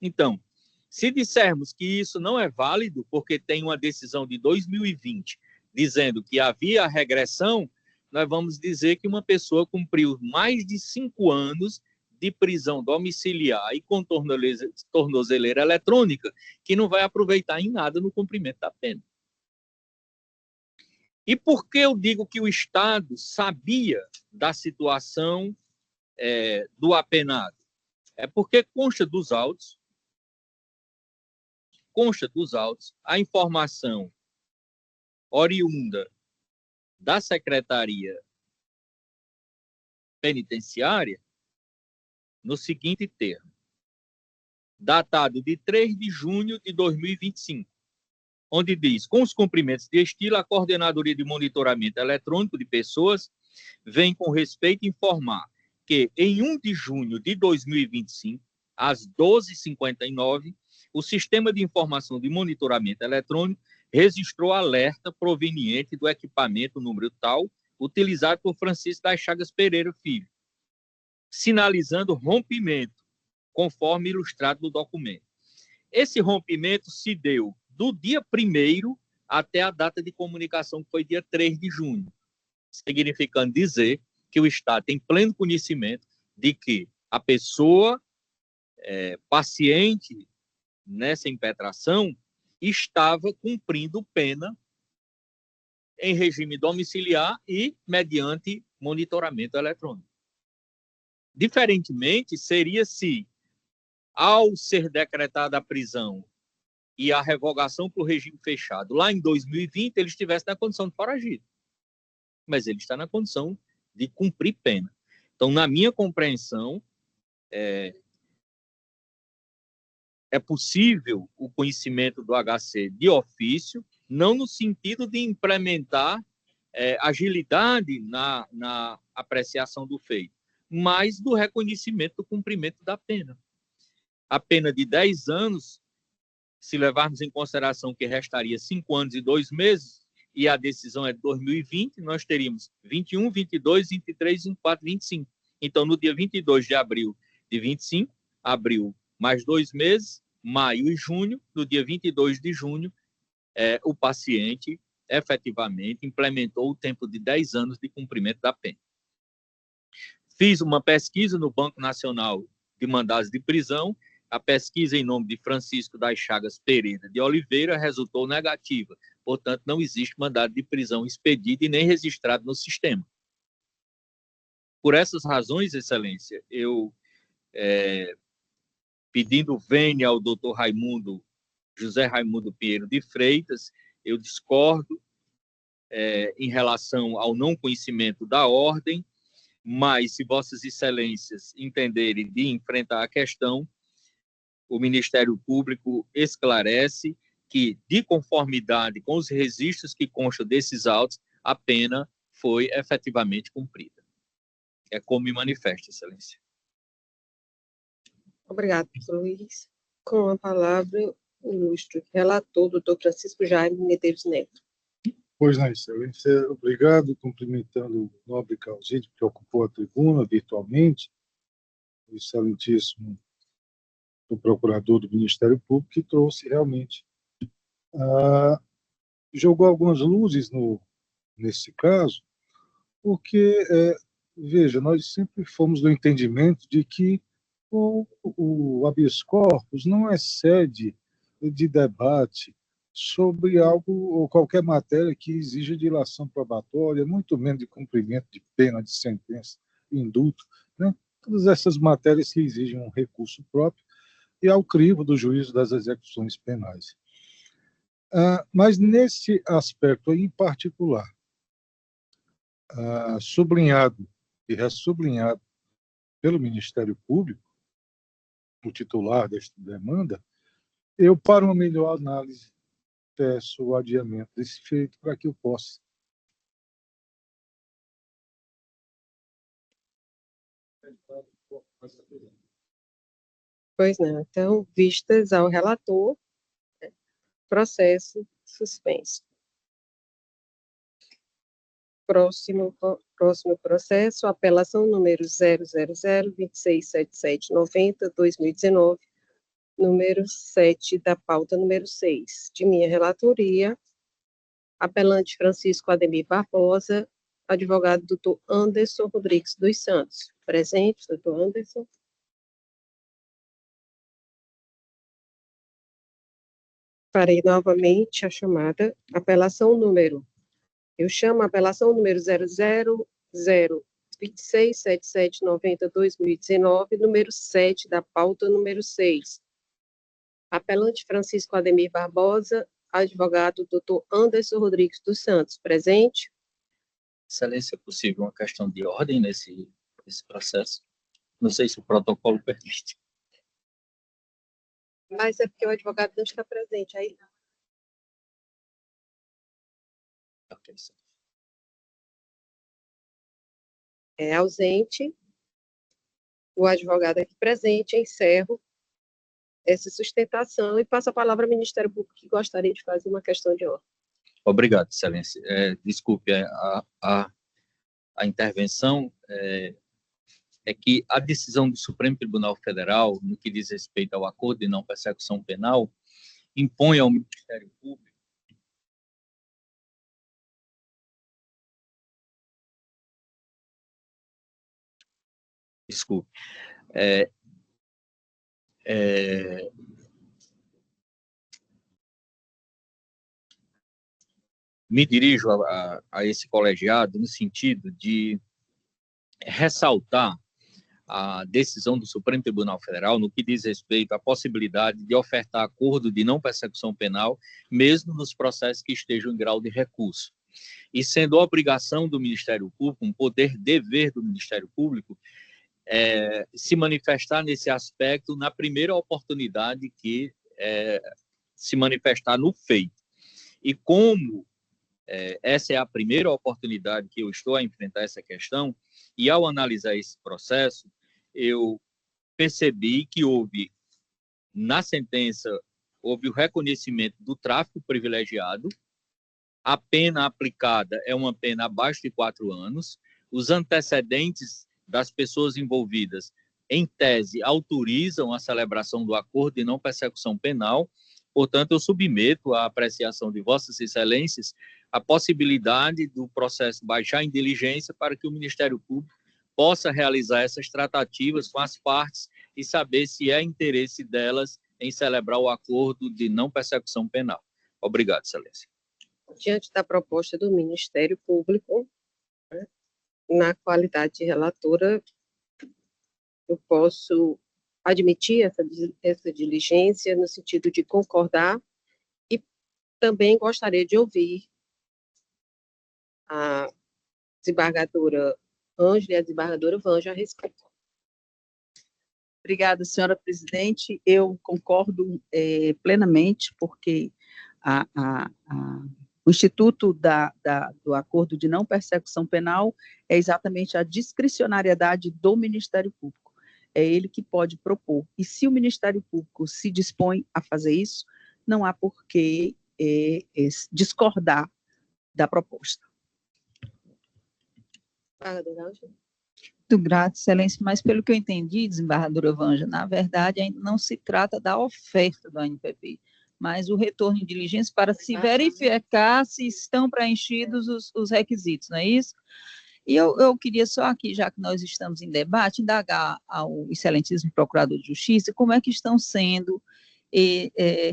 Então, se dissermos que isso não é válido, porque tem uma decisão de 2020 dizendo que havia regressão, nós vamos dizer que uma pessoa cumpriu mais de 5 anos de prisão domiciliar e com tornozeleira eletrônica, que não vai aproveitar em nada no cumprimento da pena. E por que eu digo que o Estado sabia da situação do apenado? É porque consta dos autos a informação oriunda da Secretaria Penitenciária no seguinte termo: datado de 3 de junho de 2025, onde diz: com os cumprimentos de estilo, a Coordenadoria de Monitoramento Eletrônico de Pessoas vem com respeito informar que, em 1 de junho de 2025, às 12h59, o Sistema de Informação de Monitoramento Eletrônico registrou alerta proveniente do equipamento número tal, utilizado por Francisco das Chagas Pereira Filho, sinalizando rompimento, conforme ilustrado no documento. Esse rompimento se deu do dia 1º até a data de comunicação, que foi dia 3 de junho, significando dizer que o Estado tem pleno conhecimento de que a pessoa paciente nessa impetração estava cumprindo pena em regime domiciliar e mediante monitoramento eletrônico. Diferentemente, seria se, ao ser decretada a prisão e a revogação para o regime fechado, lá em 2020, ele estivesse na condição de foragido. Mas ele está na condição de cumprir pena. Então, na minha compreensão, é possível o conhecimento do HC de ofício, não no sentido de implementar agilidade na apreciação do feito, mas do reconhecimento do cumprimento da pena. A pena de 10 anos, se levarmos em consideração que restaria 5 anos e 2 meses, e a decisão é de 2020, nós teríamos 21, 22, 23, 24, 25. Então, no dia 22 de abril de 25, abril mais 2 meses, maio e junho, no dia 22 de junho, o paciente efetivamente implementou o tempo de 10 anos de cumprimento da pena. Fiz uma pesquisa no Banco Nacional de Mandados de Prisão. A pesquisa em nome de Francisco das Chagas Pereira de Oliveira resultou negativa. Portanto, não existe mandado de prisão expedido e nem registrado no sistema. Por essas razões, Excelência, eu, pedindo vênia ao doutor José Raimundo Pinheiro de Freitas, eu discordo em relação ao não conhecimento da ordem, mas se Vossas Excelências entenderem de enfrentar a questão, o Ministério Público esclarece que, de conformidade com os registros que constam desses autos, a pena foi efetivamente cumprida. É como me manifesta, Excelência. Obrigado, professor Luiz. Com a palavra, o ilustre relator, doutor Francisco Jaime Medeiros Neto. Pois não, Excelência, obrigado, cumprimentando o nobre Calzide, que ocupou a tribuna virtualmente, o excelentíssimo do procurador do Ministério Público, que trouxe realmente, jogou algumas luzes nesse caso, porque, veja, nós sempre fomos do entendimento de que o habeas corpus não é sede de debate sobre algo ou qualquer matéria que exija dilação probatória, muito menos de cumprimento de pena, de sentença, indulto, né? Todas essas matérias que exigem um recurso próprio e ao crivo do juízo das execuções penais. Mas nesse aspecto em particular, sublinhado e ressublinhado pelo Ministério Público, o titular desta demanda, eu, para uma melhor análise, peço o adiamento desse feito para que eu possa. Pois não. Então, vistas ao relator, processo suspenso. Próximo Próximo processo, apelação número 000-267790-2019, número 7 da pauta número 6. De minha relatoria, apelante Francisco Ademir Barbosa, advogado doutor Anderson Rodrigues dos Santos. Presente, doutor Anderson. Farei novamente a chamada. Eu chamo a apelação número 000-267790-2019, número 7 da pauta número 6. Apelante Francisco Ademir Barbosa, advogado doutor Anderson Rodrigues dos Santos. Presente. Excelência, é possível uma questão de ordem nesse processo? Não sei se o protocolo permite. Mas é porque o advogado não está presente. Aí... Ok, sim. É ausente. O advogado aqui presente, encerro essa sustentação e passo a palavra ao Ministério Público, que gostaria de fazer uma questão de ordem. Obrigado, Excelência. Desculpe a intervenção, é que a decisão do Supremo Tribunal Federal, no que diz respeito ao acordo de não persecução penal, impõe ao Ministério Público me dirijo a esse colegiado no sentido de ressaltar a decisão do Supremo Tribunal Federal no que diz respeito à possibilidade de ofertar acordo de não persecução penal, mesmo nos processos que estejam em grau de recurso. E sendo obrigação do Ministério Público, um poder-dever do Ministério Público, se manifestar nesse aspecto na primeira oportunidade que se manifestar no feito. E como essa é a primeira oportunidade que eu estou a enfrentar essa questão, e ao analisar esse processo, eu percebi que na sentença, houve o reconhecimento do tráfico privilegiado, a pena aplicada é uma pena abaixo de 4 anos, os antecedentes das pessoas envolvidas, em tese, autorizam a celebração do acordo de não persecução penal. Portanto, eu submeto à apreciação de Vossas Excelências a possibilidade do processo baixar em diligência para que o Ministério Público possa realizar essas tratativas com as partes e saber se é interesse delas em celebrar o acordo de não persecução penal. Obrigado, Excelência. Diante da proposta do Ministério Público, na qualidade de relatora, eu posso admitir essa diligência no sentido de concordar e também gostaria de ouvir a desembargadora Ângela e a desembargadora Vanja a respeito. Obrigada, senhora presidente. Eu concordo plenamente, porque o Instituto do Acordo de Não Persecução Penal é exatamente a discricionariedade do Ministério Público. É ele que pode propor. E se o Ministério Público se dispõe a fazer isso, não há por que discordar da proposta. Muito grata, Excelência, mas pelo que eu entendi, desembargadora Vanja, na verdade, ainda não se trata da oferta do ANPP, mas o retorno de diligência para se verificar se estão preenchidos os requisitos, não é isso? E eu queria só aqui, já que nós estamos em debate, indagar ao excelentíssimo Procurador de Justiça como é que estão sendo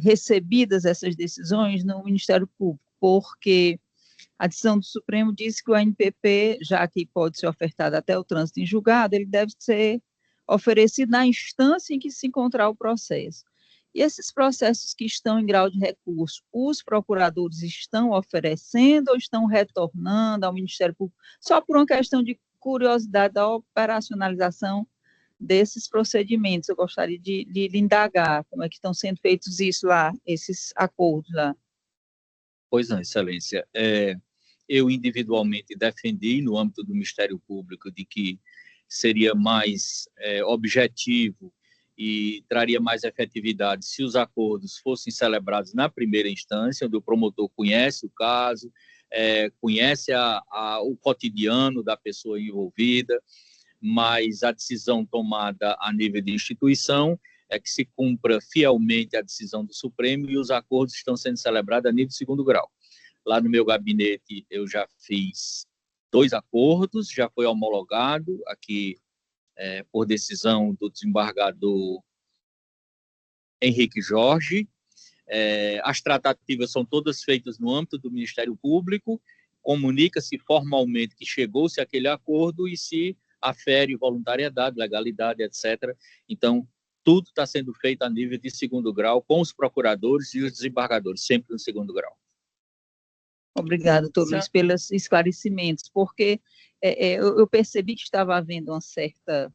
recebidas essas decisões no Ministério Público, porque a decisão do Supremo diz que o ANPP, já que pode ser ofertado até o trânsito em julgado, ele deve ser oferecido na instância em que se encontrar o processo. E esses processos que estão em grau de recurso, os procuradores estão oferecendo ou estão retornando ao Ministério Público só por uma questão de curiosidade da operacionalização desses procedimentos? Eu gostaria de indagar como é que estão sendo feitos isso lá, esses acordos lá. Pois não, Excelência. Eu individualmente defendi no âmbito do Ministério Público de que seria mais objetivo e traria mais efetividade se os acordos fossem celebrados na primeira instância, onde o promotor conhece o caso, conhece o cotidiano da pessoa envolvida, mas a decisão tomada a nível de instituição é que se cumpra fielmente a decisão do Supremo e os acordos estão sendo celebrados a nível de segundo grau. Lá no meu gabinete eu já fiz 2 acordos, já foi homologado aqui por decisão do desembargador Henrique Jorge. As tratativas são todas feitas no âmbito do Ministério Público, comunica-se formalmente que chegou-se àquele acordo e se afere voluntariedade, legalidade, etc. Então, tudo está sendo feito a nível de segundo grau, com os procuradores e os desembargadores, sempre no segundo grau. Obrigada, doutor Luiz, pelos esclarecimentos, porque eu percebi que estava havendo uma certa...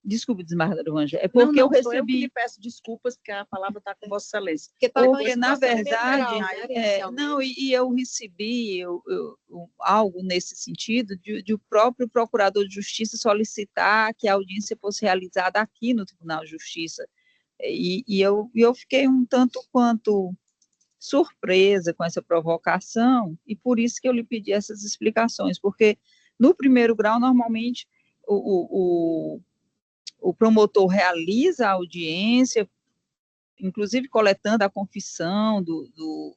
Desculpe, desembargador Ângela, é porque eu recebi... eu que lhe peço desculpas, porque a palavra está com Vossa Excelência. Porque na verdade, eu recebi algo nesse sentido, de o próprio Procurador de Justiça solicitar que a audiência fosse realizada aqui no Tribunal de Justiça, e eu fiquei um tanto quanto surpresa com essa provocação, e por isso que eu lhe pedi essas explicações, porque no primeiro grau, normalmente, o promotor realiza a audiência, inclusive coletando a confissão do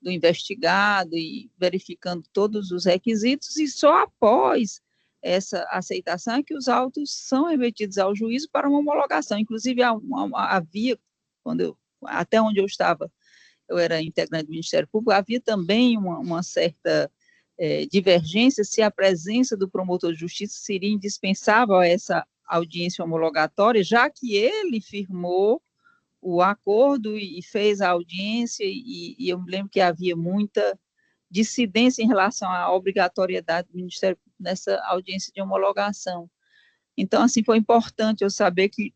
investigado e verificando todos os requisitos, e só após essa aceitação é que os autos são remetidos ao juízo para uma homologação. Inclusive, havia, até onde eu estava, eu era integrante do Ministério Público, havia também uma certa divergência se a presença do promotor de justiça seria indispensável a essa audiência homologatória, já que ele firmou o acordo e fez a audiência, e eu me lembro que havia muita dissidência em relação à obrigatoriedade do Ministério nessa audiência de homologação. Então, assim, foi importante eu saber que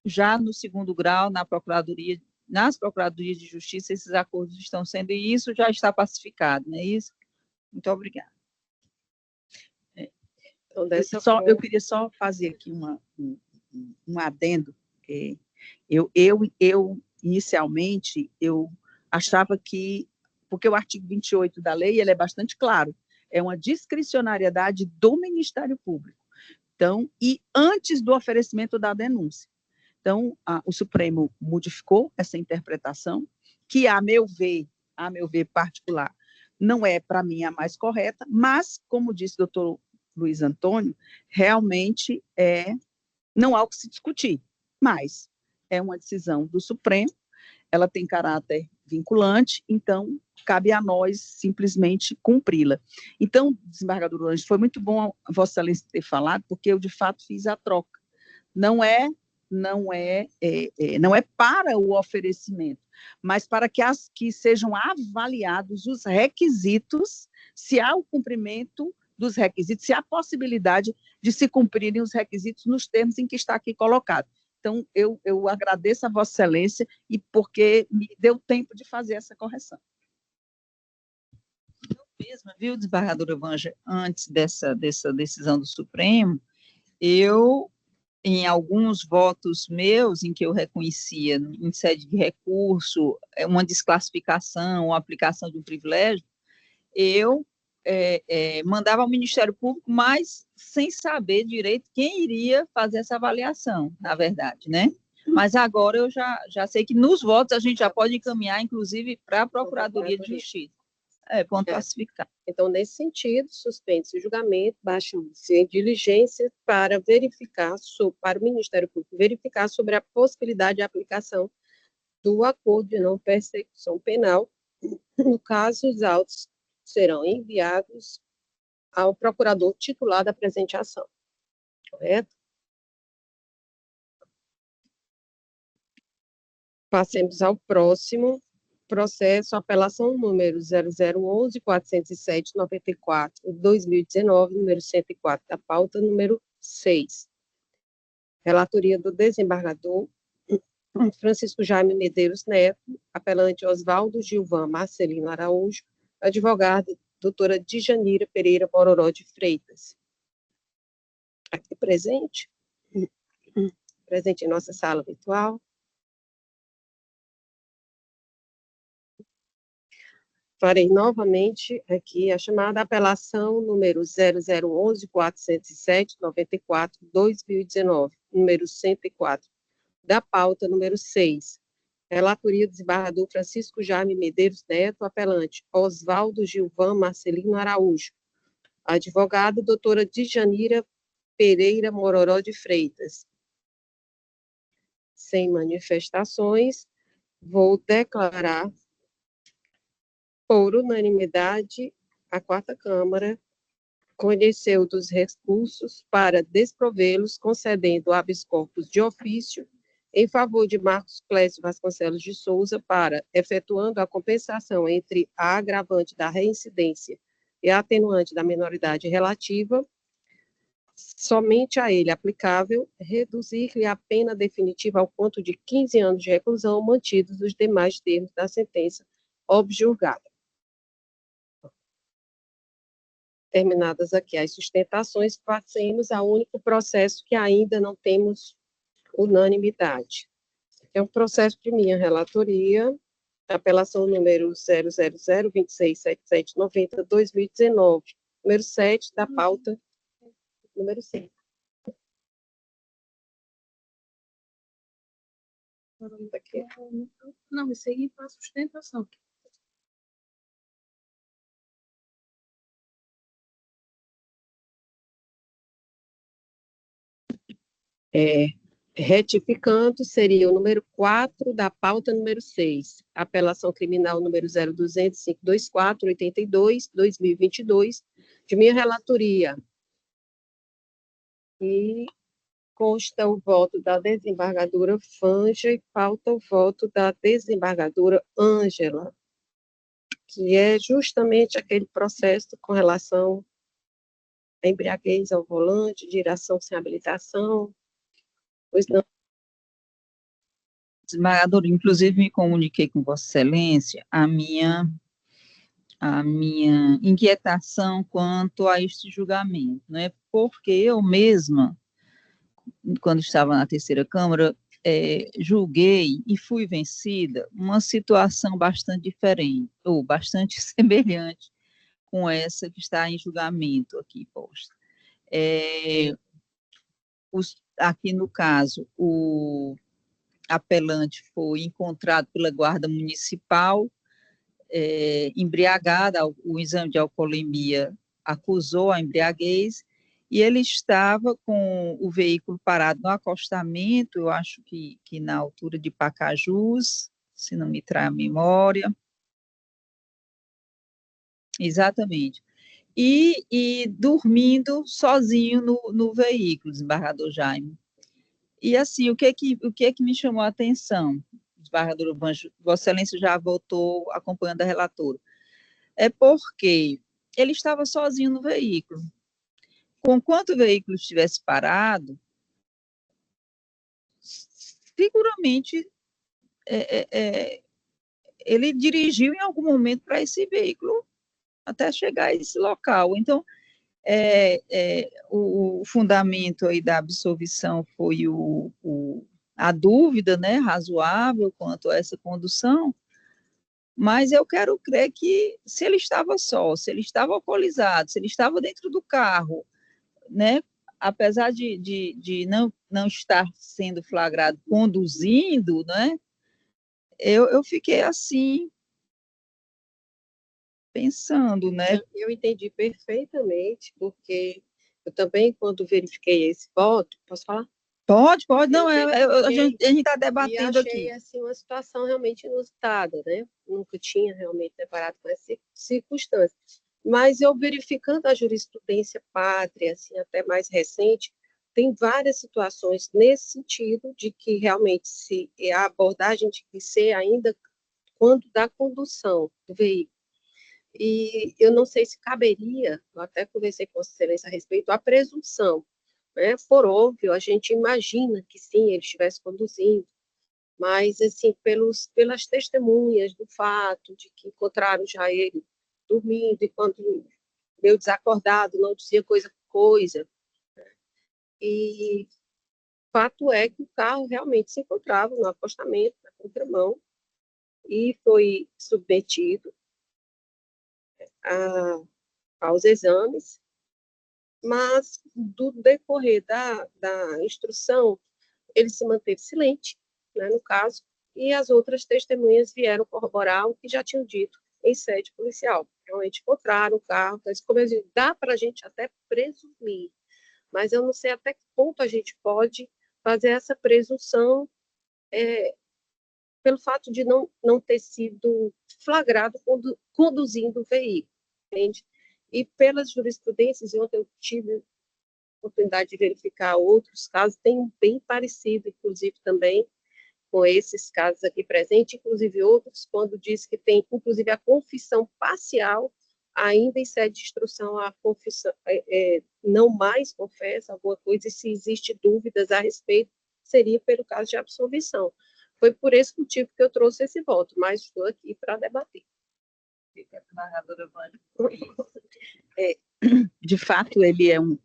já no segundo grau, nas procuradorias de justiça, esses acordos estão sendo, e isso já está pacificado, não é isso? Muito obrigada. Então, eu queria só fazer aqui um adendo. Eu inicialmente, eu achava que, porque o artigo 28 da lei, ele é bastante claro, é uma discricionariedade do Ministério Público. Então, e antes do oferecimento da denúncia. Então, o Supremo modificou essa interpretação, que, a meu ver particular, não é, para mim, a mais correta, mas, como disse o doutor Luiz Antônio, realmente não há o que se discutir, mas é uma decisão do Supremo, ela tem caráter vinculante, então cabe a nós simplesmente cumpri-la. Então, desembargador Ângelo, foi muito bom Vossa Excelência ter falado, porque eu, de fato, fiz a troca. Não é para o oferecimento, mas para que sejam avaliados os requisitos, se há o cumprimento dos requisitos, se há possibilidade de se cumprirem os requisitos nos termos em que está aqui colocado. Então, eu agradeço a Vossa Excelência e porque me deu tempo de fazer essa correção. Eu mesma, viu, desembargadora Vanja, antes dessa decisão do Supremo, eu, em alguns votos meus, em que eu reconhecia, em sede de recurso, uma desclassificação ou aplicação de um privilégio, eu mandava ao Ministério Público, mas sem saber direito quem iria fazer essa avaliação, na verdade, né? Mas agora eu já sei que nos votos a gente já pode encaminhar, inclusive, para a Procuradoria de Justiça. Ponto classificado. Então, nesse sentido, suspende-se o julgamento, baixa-se em diligência para verificar, para o Ministério Público verificar sobre a possibilidade de aplicação do acordo de não persecução penal. No caso, os autos serão enviados ao procurador titular da presente ação. Correto? Passemos ao próximo processo, apelação número 0011-407-94-2019, número 104 da pauta, número 6. Relatoria do desembargador Francisco Jaime Medeiros Neto, apelante Oswaldo Gilvan Marcelino Araújo, advogada doutora Djanira Pereira Bororó de Freitas. Aqui presente em nossa sala virtual. Farei novamente aqui a chamada apelação número 0011-407-94-2019, número 104, da pauta número 6. Relatoria do desembargador Francisco Jaime Medeiros Neto, apelante Oswaldo Gilvan Marcelino Araújo. Advogada doutora Djanira Pereira Mororó de Freitas. Sem manifestações, vou declarar por unanimidade, a quarta Câmara conheceu dos recursos para desprovê-los, concedendo habeas corpus de ofício em favor de Marcos Clécio Vasconcelos de Souza para, efetuando a compensação entre a agravante da reincidência e a atenuante da menoridade relativa, somente a ele aplicável, reduzir-lhe a pena definitiva ao ponto de 15 anos de reclusão, mantidos os demais termos da sentença objurgada. Terminadas aqui as sustentações, passemos ao único processo que ainda não temos unanimidade. É um processo de minha relatoria, apelação número 000267790-2019, número 7 da pauta, número 5. Não, isso aí para sustentação. Retificando, seria o número 4 da pauta número 6, apelação criminal número 02052482-2022, de minha relatoria. E consta o voto da desembargadora Fanja e falta o voto da desembargadora Ângela, que é justamente aquele processo com relação à embriaguez ao volante, direção sem habilitação. Pois não. Desembargador, inclusive me comuniquei com Vossa Excelência a minha inquietação quanto a este julgamento, né? Porque eu mesma, quando estava na terceira Câmara, julguei e fui vencida uma situação bastante diferente, ou bastante semelhante com essa que está em julgamento aqui posta. Aqui no caso, o apelante foi encontrado pela Guarda Municipal, embriagada, o exame de alcoolemia acusou a embriaguez, e ele estava com o veículo parado no acostamento, eu acho que na altura de Pacajus, se não me trai a memória. Exatamente. E dormindo sozinho no veículo, desembargador Jaime. E assim, o que é que me chamou a atenção, desembargador Banjo, Vossa Excelência já votou acompanhando a relatora, é porque ele estava sozinho no veículo. Conquanto o veículo estivesse parado, seguramente ele dirigiu em algum momento para esse veículo até chegar a esse local. Então, o fundamento aí da absolvição foi a dúvida, né, razoável quanto a essa condução, mas eu quero crer que se ele estava só, se ele estava alcoolizado, se ele estava dentro do carro, né, apesar de não estar sendo flagrado conduzindo, né, eu fiquei assim, pensando, né? Eu entendi perfeitamente, porque eu também, quando verifiquei esse voto, posso falar? Pode, não, a gente está debatendo aqui. E achei, assim, uma situação realmente inusitada, né? Nunca tinha realmente deparado com essa circunstância. Mas eu verificando a jurisprudência pátria, assim, até mais recente, tem várias situações nesse sentido, de que realmente a abordagem tem que ser ainda quando da condução do veículo. E eu não sei se caberia, eu até conversei com Vossa Excelência a respeito, a presunção, né? Por óbvio, a gente imagina que sim, ele estivesse conduzindo, mas, assim, pelas testemunhas do fato de que encontraram já ele dormindo, e quando meio desacordado, não dizia coisa, e fato é que o carro realmente se encontrava no acostamento, na contramão, e foi submetido aos exames, mas do decorrer da instrução, ele se manteve silente, né, no caso, e as outras testemunhas vieram corroborar o que já tinham dito em sede policial. Realmente encontraram o carro, então, como eu disse, dá para a gente até presumir, mas eu não sei até que ponto a gente pode fazer essa presunção pelo fato de não ter sido flagrado conduzindo o veículo, entende? E pelas jurisprudências, ontem eu tive a oportunidade de verificar outros casos, tem um bem parecido, inclusive, também, com esses casos aqui presentes, inclusive outros, quando diz que tem, inclusive, a confissão parcial, ainda em sede de instrução, a confissão não mais confessa alguma coisa, e se existe dúvidas a respeito, seria pelo caso de absolvição. Foi por esse motivo que eu trouxe esse voto, mas estou aqui para debater. De fato, ele é um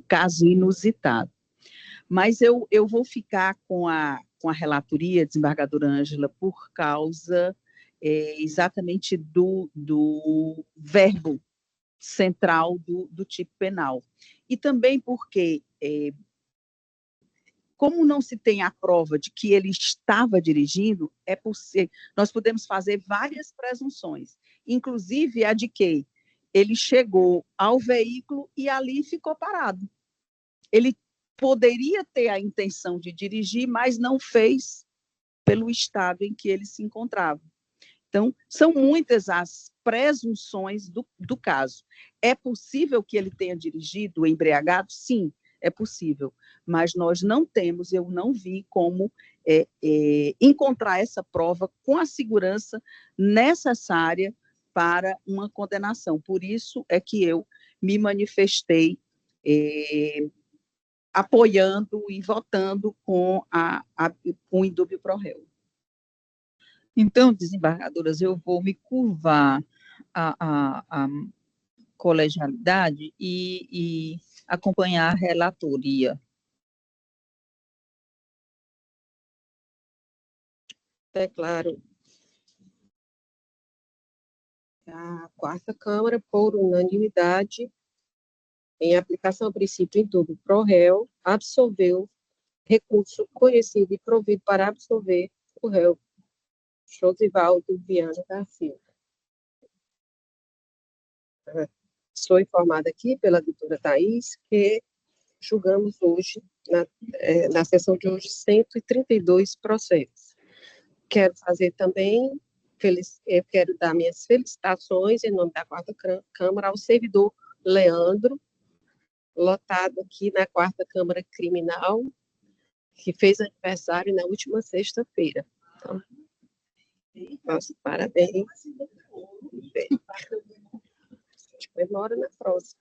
caso inusitado. Mas eu vou ficar com a relatoria, desembargadora Ângela, por causa exatamente do verbo central do tipo penal. E também porque, como não se tem a prova de que ele estava dirigindo, nós podemos fazer várias presunções, inclusive a de que ele chegou ao veículo e ali ficou parado. Ele poderia ter a intenção de dirigir, mas não fez pelo estado em que ele se encontrava. Então, são muitas as presunções do caso. É possível que ele tenha dirigido embriagado? Sim, é possível. Mas nós não temos, eu não vi como encontrar essa prova com a segurança necessária para uma condenação. Por isso é que eu me manifestei apoiando e votando com o indúbio pro réu. Então, desembargadoras, eu vou me curvar à colegialidade e acompanhar a relatoria. Declaro a quarta Câmara, por unanimidade, em aplicação ao princípio indúbio pro réu, absolveu recurso conhecido e provido para absolver o réu Josivaldo Viana da Silva. Sou informada aqui pela doutora Thais que julgamos hoje, na sessão de hoje, 132 processos. Quero fazer também, quero dar minhas felicitações em nome da quarta Câmara ao servidor Leandro, lotado aqui na quarta Câmara Criminal, que fez aniversário na última sexta-feira. Então, nosso parabéns. Demora na próxima.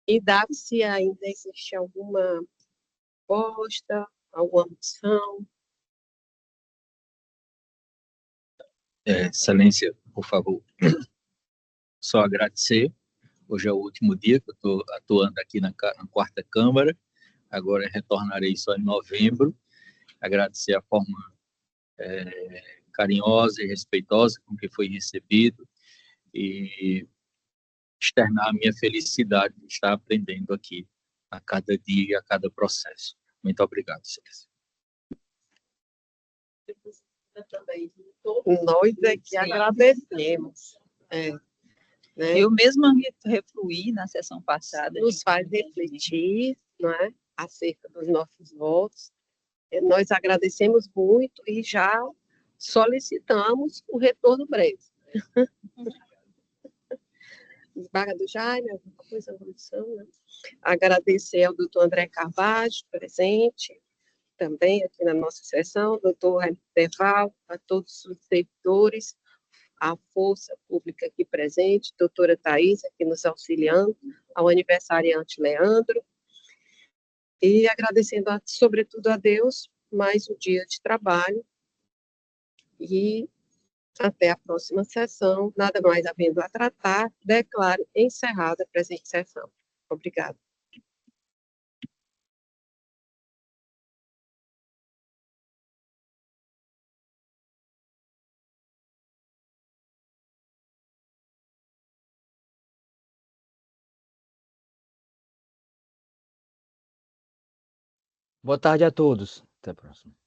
E dá-se ainda existe alguma proposta, alguma moção? Excelência, por favor. Só agradecer. Hoje é o último dia que eu estou atuando aqui na quarta Câmara. Agora retornarei só em novembro. Agradecer a forma carinhosa e respeitosa com que foi recebido e externar a minha felicidade de estar aprendendo aqui a cada dia e a cada processo. Muito obrigado, Excelência. Nós é que agradecemos. Né? Eu mesma refluí na sessão passada. Nos faz refletir, não é, acerca dos nossos votos. Nós agradecemos muito e já solicitamos o retorno breve. Desembargador Jaime, alguma coisa, né? Agradecer ao doutor André Carvalho, presente, também aqui na nossa sessão, doutor Raimundo Deval, a todos os servidores, a força pública aqui presente, doutora Thais aqui nos auxiliando, ao aniversariante Leandro, e agradecendo, sobretudo, a Deus, mais um dia de trabalho, e até a próxima sessão, nada mais havendo a tratar, declaro encerrada a presente sessão. Obrigada. Boa tarde a todos. Até a próxima.